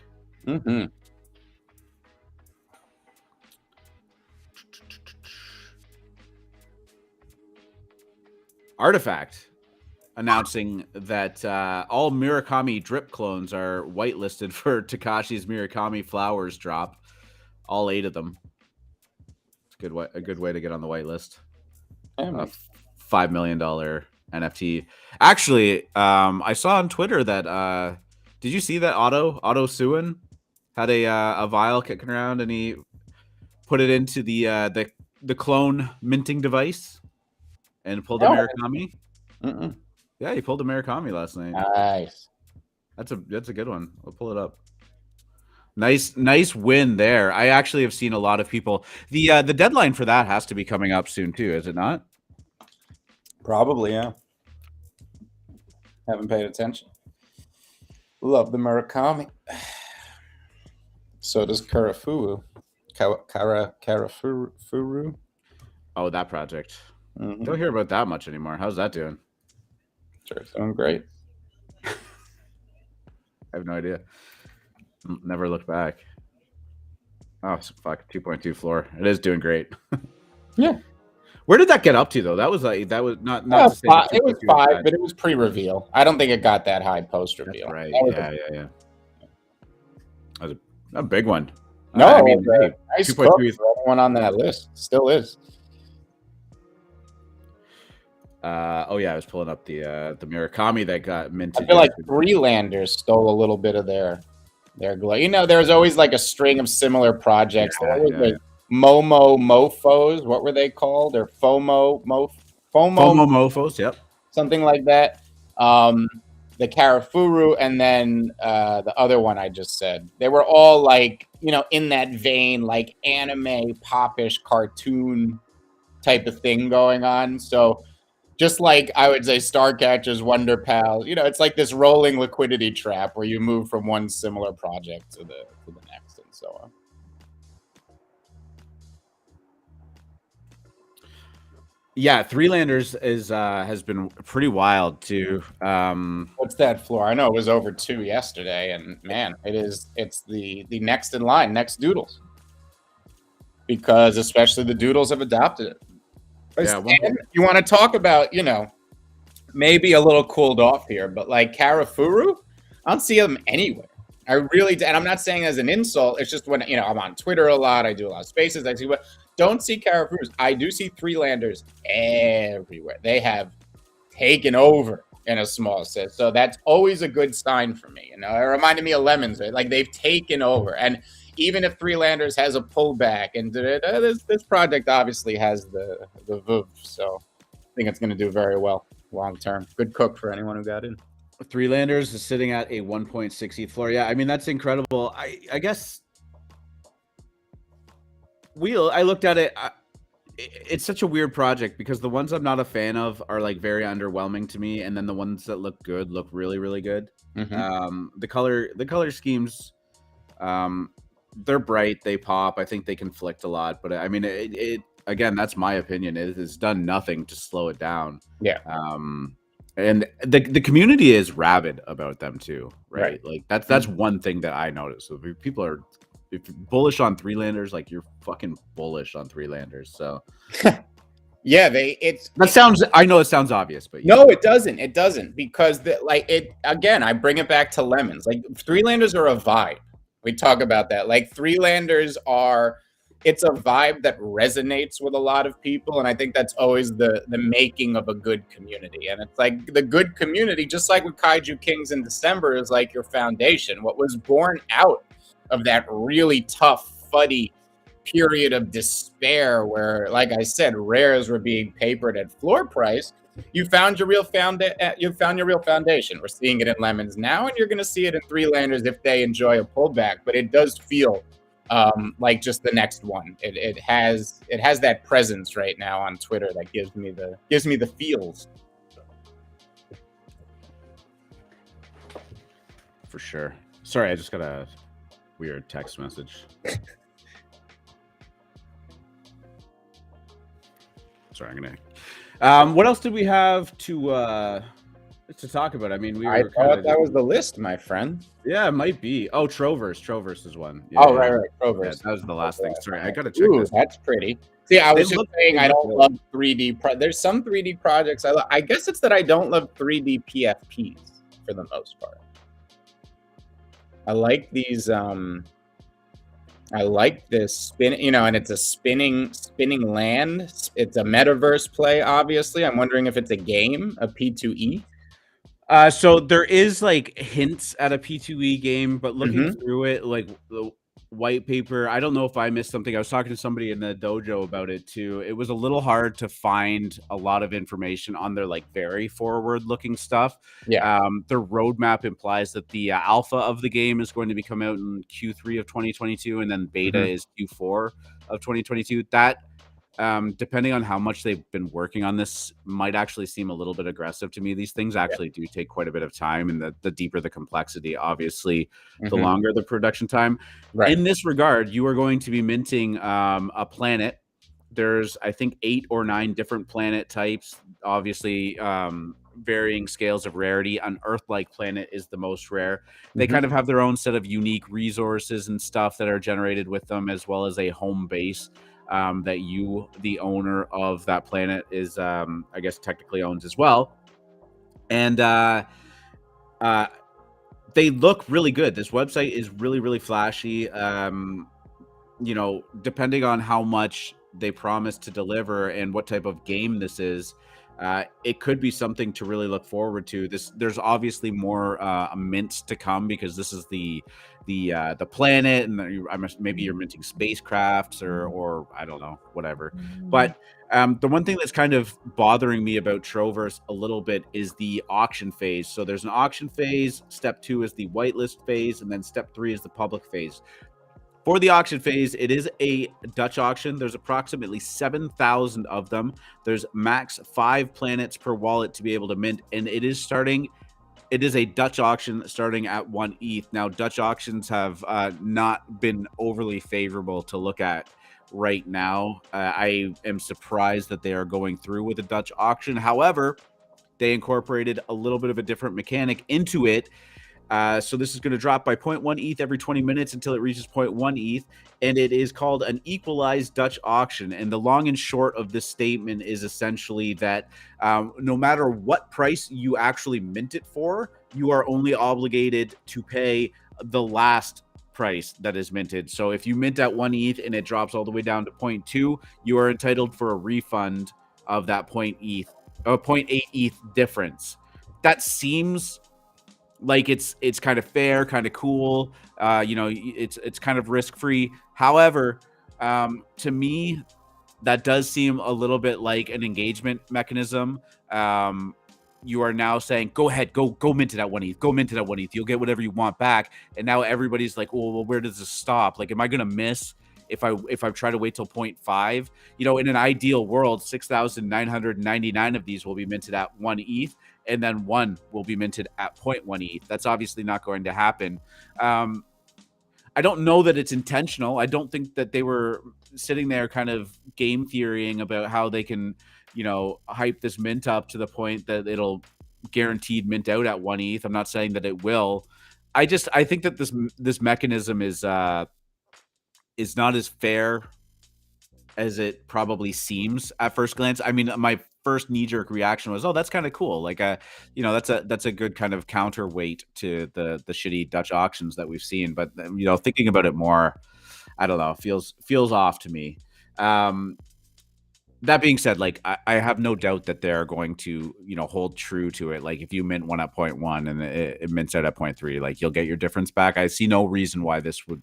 Artifact announcing that all Murakami drip clones are whitelisted for Takashi's Murakami Flowers drop. All 8 of them. It's a good way to get on the whitelist. $5 million NFT. Actually, I saw on Twitter that did you see that Otto Suin had a vial kicking around, and he put it into the clone minting device and pulled a Murakami. Yeah, he pulled a Murakami last night. Nice. That's a good one. I'll pull it up. Nice win there. I actually have seen a lot of people. The deadline for that has to be coming up soon too, is it not? Probably, yeah. Haven't paid attention. Love the Murakami. So does Karafuru. Karafuru. Oh, that project. Don't hear about that much anymore. How's that doing? Sure, it's doing great. I have no idea. Never looked back. Oh, fuck, 2.2 floor. It is doing great. Yeah. Where did that get up to though? That was not it was 5, but it was pre-reveal. I don't think it got that high post-reveal. That's right. Yeah. That was a big one. No, I mean, nice for everyone on that list. Still is. Oh yeah, I was pulling up the Murakami that got minted. I feel like Freelanders stole a little bit of their glow. You know, there's always like a string of similar projects. Like Momo Mofos. What were they called? Or FOMO Mofos. Yep. Something like that. The Karafuru, and then the other one I just said. They were all like, you know, in that vein, like anime, popish, cartoon type of thing going on. So just like I would say Starcatcher's Wonder Pal, you know, it's like this rolling liquidity trap where you move from one similar project to the next and so on. Yeah, Freelanders has been pretty wild too. What's that floor? I know it was over 2 yesterday, and man, it's the next in line, next Doodles, because especially the Doodles have adopted it. Yeah, you want to talk about, you know, maybe a little cooled off here, but like Karafuru, I don't see them anywhere. I really do. And I'm not saying as an insult. It's just when, you know, I'm on Twitter a lot. I do a lot of spaces. I see what don't see Karafurus. I do see Freelanders everywhere. They have taken over in a small sense. So that's always a good sign for me. You know, it reminded me of Lemons, right? Like they've taken over. And even if Freelanders has a pullback, and this project obviously has the VOOV, so I think it's going to do very well long term. Good cook for anyone who got in. Freelanders is sitting at a 1.6 floor. Yeah, I mean that's incredible. I guess I looked at it. It's such a weird project because the ones I'm not a fan of are like very underwhelming to me, and then the ones that look good look really, really good. The color schemes. They're bright, they pop. I think they conflict a lot, but I mean, it again, that's my opinion. It has done nothing to slow it down. Yeah. And the community is rabid about them too, right? Like that's one thing that I noticed. So if people are bullish on Freelanders, like you're fucking bullish on Freelanders. So yeah, I know it sounds obvious, but no, it doesn't. It doesn't, because again, I bring it back to Lemons. Like Freelanders are a vibe. We talk about that. Like Freelanders it's a vibe that resonates with a lot of people. And I think that's always the making of a good community. And it's like the good community, just like with Kaiju Kings in December, is like your foundation. What was born out of that really tough, fuddy period of despair where, like I said, rares were being papered at floor price. You found your real foundation. We're seeing it in Lemons now, and you're going to see it in Freelanders if they enjoy a pullback. But it does feel like just the next one. It has that presence right now on Twitter that gives me the feels. For sure. Sorry, I just got a weird text message. Sorry, I'm gonna. What else did we have to talk about? I mean, I thought that was the list, my friend. Yeah, it might be. Oh, Troverse is one. Yeah, right. Troverse. Yeah, that was the last thing. Sorry, I gotta check. Ooh, that's pretty. See, I They was just look saying they I look don't good. love 3D. There's some 3D projects I guess it's that I don't love 3D PFPs for the most part. I like these. I like this spin, you know, and it's a spinning land. It's a metaverse play. Obviously, I'm wondering if it's a game, a P2E. So there is like hints at a P2E game, but looking through it, like the white paper, I don't know if I missed something. I was talking to somebody in the dojo about it too. It was a little hard to find a lot of information on their like very forward-looking stuff. Yeah. Their roadmap implies that the alpha of the game is going to be coming out in Q3 of 2022, and then beta is Q4 of 2022. That depending on how much they've been working on this, might actually seem a little bit aggressive to me. These things actually do take quite a bit of time, and the deeper the complexity, obviously, the longer the production time. Right. In this regard, you are going to be minting a planet. There's, I think, 8 or 9 different planet types, obviously varying scales of rarity. An Earth-like planet is the most rare. They kind of have their own set of unique resources and stuff that are generated with them, as well as a home base that you, the owner of that planet, is I guess technically owns as well. And they look really good. This website is really, really flashy. You know, depending on how much they promise to deliver and what type of game this is, it could be something to really look forward to. There's obviously more mints to come, because this is the planet, and maybe you're minting spacecrafts or I don't know, whatever. But the one thing that's kind of bothering me about Troverse a little bit is the auction phase. So there's an auction phase. Step 2 is the whitelist phase, and then step 3 is the public phase. For the auction phase, it is a Dutch auction. There's approximately 7,000 of them. There's max 5 planets per wallet to be able to mint, and it is a Dutch auction starting at 1 ETH. Now, Dutch auctions have not been overly favorable to look at right now. I am surprised that they are going through with a Dutch auction. However, they incorporated a little bit of a different mechanic into it. So this is going to drop by 0.1 ETH every 20 minutes until it reaches 0.1 ETH, and it is called an equalized Dutch auction. And the long and short of this statement is essentially that no matter what price you actually mint it for, you are only obligated to pay the last price that is minted. So if you mint at 1 ETH and it drops all the way down to 0.2, you are entitled for a refund of that 0.8 ETH difference. That seems like it's kind of fair, kind of cool. You know, it's kind of risk-free. However, to me, that does seem a little bit like an engagement mechanism. You are now saying, go ahead, go mint it at 1 ETH, go mint it at 1 ETH. You'll get whatever you want back. And now everybody's like, well, where does this stop? Like, am I going to miss if I try to wait till 0.5? You know, in an ideal world, 6,999 of these will be minted at 1 ETH, and then 1 will be minted at 0.1 ETH. That's obviously not going to happen. I don't know that it's intentional. I don't think that they were sitting there kind of game theorying about how they can, you know, hype this mint up to the point that it'll guaranteed mint out at 1 ETH. I'm not saying that it will. I think that this mechanism is not as fair as it probably seems at first glance. I mean, my first knee-jerk reaction was, oh, that's kind of cool. Like, you know, that's a good kind of counterweight to the shitty Dutch auctions that we've seen. But you know, thinking about it more, I don't know, feels off to me. That being said, like, I have no doubt that they're going to, you know, hold true to it. Like, if you mint 1 at 0.1 and it mints out at 0.3, like, you'll get your difference back. I see no reason why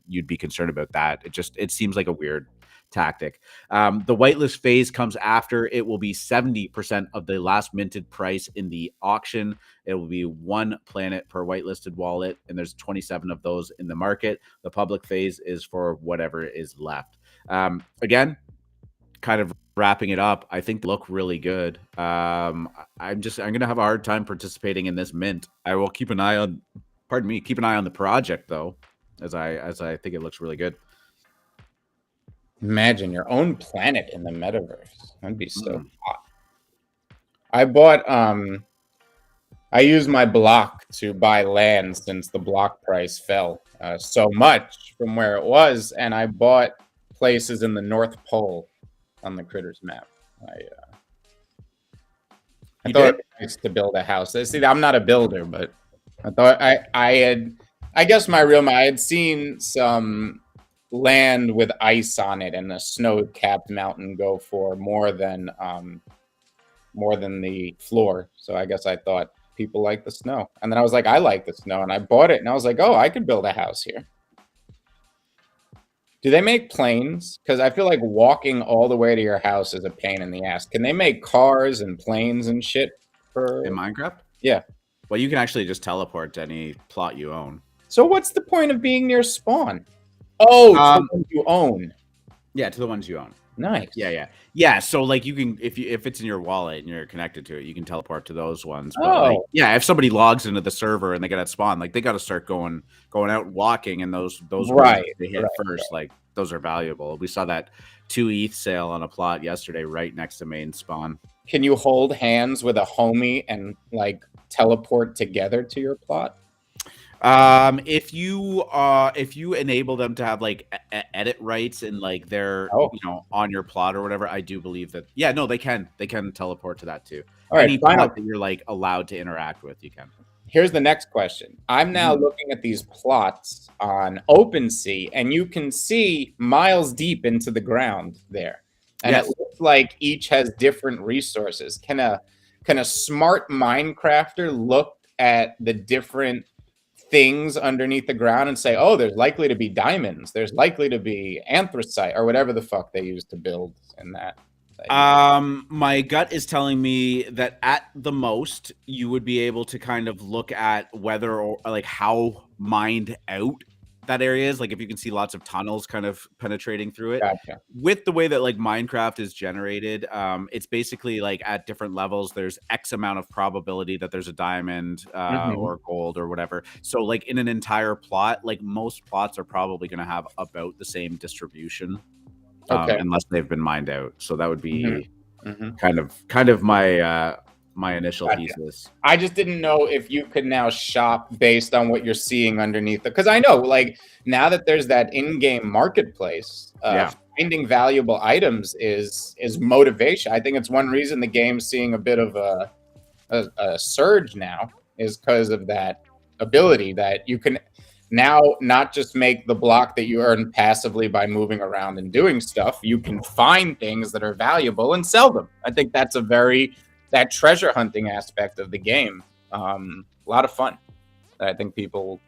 you'd be concerned about that. It seems like a weird tactic. The whitelist phase comes after. It will be 70% of the last minted price in the auction. It will be 1 planet per whitelisted wallet, and there's 27 of those in the market. The public phase is for whatever is left. Again, kind of wrapping it up, I think they look really good. I'm gonna have a hard time participating in this mint. I will keep an eye on the project though, as I think it looks really good. Imagine your own planet in the metaverse. That'd be so hot. I bought I used my block to buy land since the block price fell so much from where it was, and I bought places in the North Pole on the Critters map. I You thought did? it was nice to build a house. See, I'm not a builder, but I thought I had. I guess I had seen some land with ice on it and a snow-capped mountain go for more than the floor. So I guess I thought people like the snow, and then I was like, I like the snow, and I bought it, and I was like, oh, I could build a house here. Do they make planes? Because I feel like walking all the way to your house is a pain in the ass. Can they make cars and planes and shit for In Minecraft? Yeah. Well, you can actually just teleport to any plot you own. So what's the point of being near spawn? Oh, to the ones you own. Yeah, to the ones you own. Nice. Yeah. So like you can, if it's in your wallet and you're connected to it, you can teleport to those ones. But Oh. like, yeah, if somebody logs into the server and they get at spawn, like they got to start going out and walking, and those Right, ones they hit first, like those are valuable. We saw that 2 ETH sale on a plot yesterday, right next to main spawn. Can you hold hands with a homie and like teleport together to your plot? If you enable them to have like edit rights and like they're on your plot or whatever, I do believe that they can teleport to that too. All right, any plot that you're like allowed to interact with, you can. Here's the next question. I'm now looking at these plots on OpenSea, and you can see miles deep into the ground there, and it looks like each has different resources. Can a smart Minecrafter look at the different things underneath the ground and say, oh, there's likely to be diamonds, there's likely to be anthracite, or whatever the fuck they use to build in that? My gut is telling me that at the most you would be able to kind of look at whether or like how mined out that area is, like if you can see lots of tunnels kind of penetrating through it. Gotcha. With the way that like Minecraft is generated, it's basically like at different levels there's X amount of probability that there's a diamond or gold or whatever. So like in an entire plot, like most plots are probably going to have about the same distribution, unless they've been mined out. So that would be kind of my initial thesis. I just didn't know if you could now shop based on what you're seeing underneath it, because I know like now that there's that in-game marketplace, finding valuable items is motivation. I think it's one reason the game's seeing a bit of a surge now, is because of that ability that you can now not just make the block that you earn passively by moving around and doing stuff. You can find things that are valuable and sell them. I think that's that treasure hunting aspect of the game, a lot of fun that I think people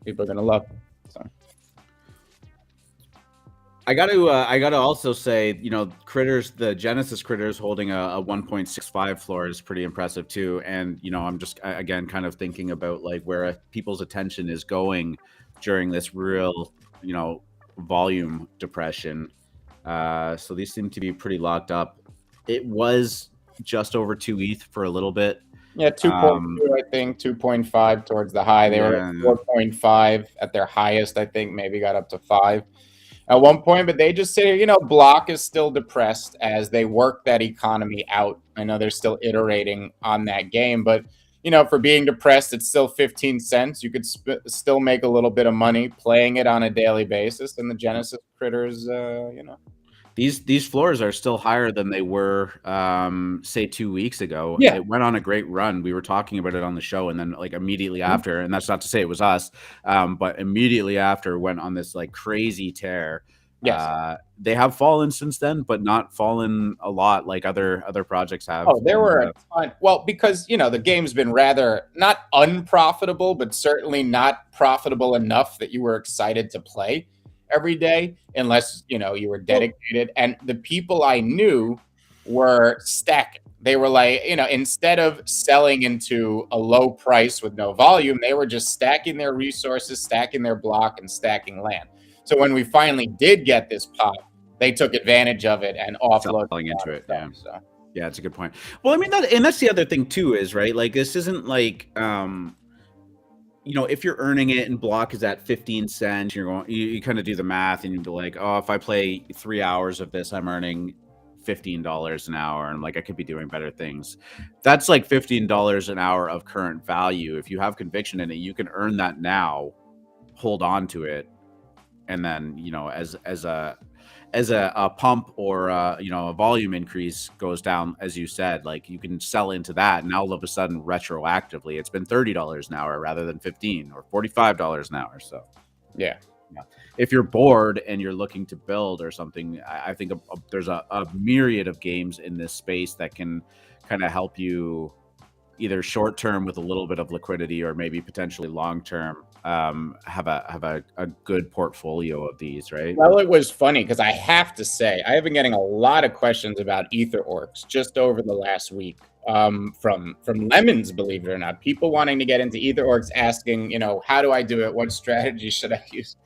are gonna love. So I gotta also say, critters, the Genesis critters holding a 1.65 floor is pretty impressive too. And I'm just again kind of thinking about like where people's attention is going during this real volume depression. So these seem to be pretty locked up. It was just over 2 ETH for a little bit. Yeah, 2.2, I think 2.5 towards the high. They were at 4.5 at their highest. I think maybe got up to 5 at one point, but they just say, block is still depressed as they work that economy out. I know they're still iterating on that game, but for being depressed, it's still 15 cents. You could still make a little bit of money playing it on a daily basis. And the Genesis critters, These floors are still higher than they were, say 2 weeks ago. Yeah. It went on a great run. We were talking about it on the show, and then like immediately after, and that's not to say it was us, but immediately after went on this like crazy tear. Yes. They have fallen since then, but not fallen a lot like other projects have. Oh, there were a ton. Well, because the game's been rather not unprofitable, but certainly not profitable enough that you were excited to play every day, unless you were dedicated. And the people I knew were stacking. They were like, instead of selling into a low price with no volume, they were just stacking their resources, stacking their block, and stacking land. So when we finally did get this pop, they took advantage of it and offloaded into it. Stuff, so. Yeah, that's a good point. Well, I mean, that's the other thing too, is right. Like this isn't like if you're earning it and block is at 15 cents, you kind of do the math and you'd be like, oh, if I play 3 hours of this, I'm earning $15 an hour, and like I could be doing better things. That's like $15 an hour of current value. If you have conviction in it, you can earn that now, hold on to it, and then as a a pump or you know, a volume increase goes down, as you said, like you can sell into that. And now all of a sudden, retroactively, it's been $30 an hour rather than 15 or $45 an hour. So yeah. If you're bored and you're looking to build or something, I think there's a myriad of games in this space that can kind of help you either short term with a little bit of liquidity or maybe potentially long term have a good portfolio of these, right? Well, it was funny because I have to say I have been getting a lot of questions about Ether Orcs just over the last week from lemons, believe it or not. People wanting to get into Ether Orcs, asking, you know, how do I do it? What strategy should I use?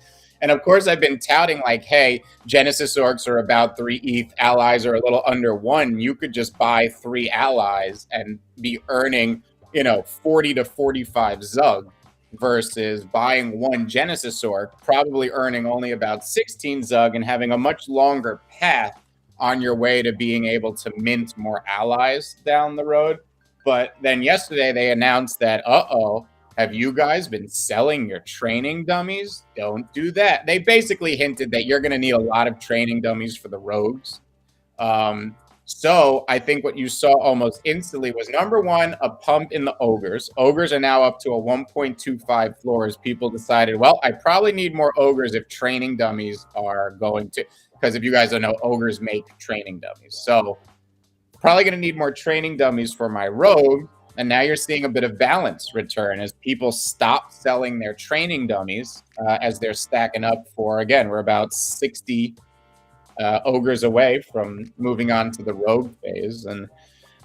And of course, I've been touting like, hey, Genesis Orcs are about 3 ETH, allies are a little under 1. You could just buy 3 allies and be earning, you know, 40 to 45 Zug versus buying 1 Genesis Orc, probably earning only about 16 Zug and having a much longer path on your way to being able to mint more allies down the road. But then yesterday they announced that, have you guys been selling your training dummies? Don't do that. They basically hinted that you're going to need a lot of training dummies for the rogues. So I think what you saw almost instantly was, number one, a pump in the ogres. Ogres are now up to a 1.25 floors. People decided, well, I probably need more ogres if training dummies are going to, because if you guys don't know, ogres make training dummies. So probably going to need more training dummies for my rogue. And now you're seeing a bit of balance return as people stop selling their training dummies as they're stacking up for, again, we're about 60 ogres away from moving on to the rogue phase. And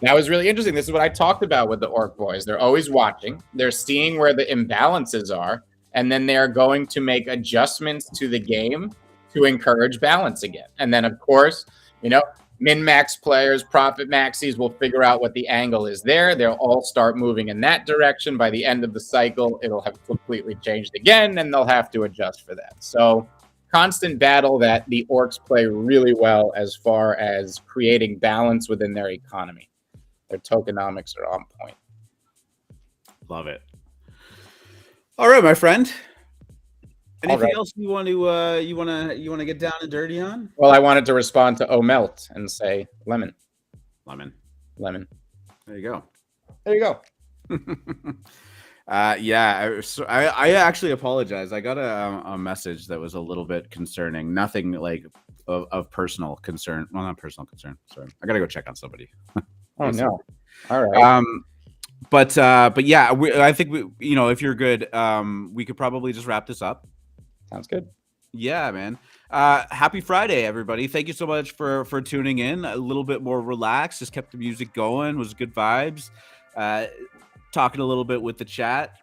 that was really interesting. This is what I talked about with the Orc boys. They're always watching. They're seeing where the imbalances are. And then they're going to make adjustments to the game to encourage balance again. And then, of course, you know, min-max players, profit maxis will figure out what the angle is there. They'll all start moving in that direction. By the end of the cycle, it'll have completely changed again, and they'll have to adjust for that. So constant battle that the Orcs play really well as far as creating balance within their economy. Their tokenomics are on point. Love it. All right, my friend. Anything else you want to get down and dirty on? Well, I wanted to respond to Omelt and say lemon. There you go. Yeah, I actually apologize. I got a message that was a little bit concerning. Nothing like of personal concern. Well, not personal concern. Sorry, I gotta go check on somebody. Oh no! All right. But yeah, I think you know, if you're good, we could probably just wrap this up. Sounds good. Yeah, man. Happy Friday, everybody. Thank you so much for tuning in. A little bit more relaxed, just kept the music going, was good vibes. Talking a little bit with the chat.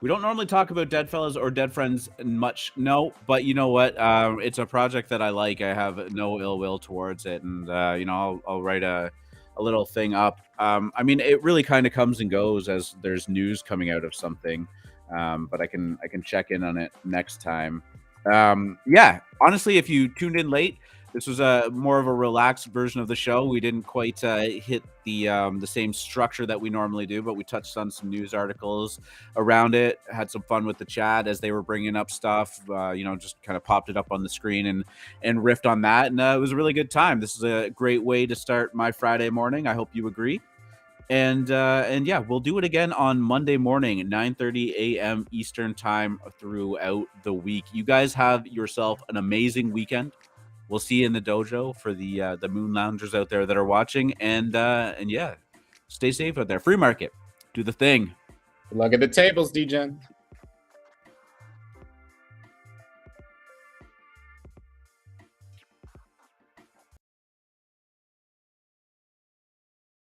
We don't normally talk about Dead Fellas or Dead Friends much, no, but you know what? It's a project that I like. I have no ill will towards it, and you know, I'll write a little thing up. I mean, it really kind of comes and goes as there's news coming out of something. But I can check in on it next time. Yeah, honestly, if you tuned in late, this was a more of a relaxed version of the show. We didn't quite hit the same structure that we normally do, but we touched on some news articles around it. Had some fun with the chat as they were bringing up stuff. You know, just kind of popped it up on the screen and riffed on that, and it was a really good time. This is a great way to start my Friday morning. I hope you agree. And yeah, we'll do it again on Monday morning at 9:30 a.m. Eastern time throughout the week. You guys have yourself an amazing weekend. We'll see you in the dojo for the moon loungers out there that are watching. And yeah, stay safe out there. Free market. Do the thing. Look at the tables, D-Gen.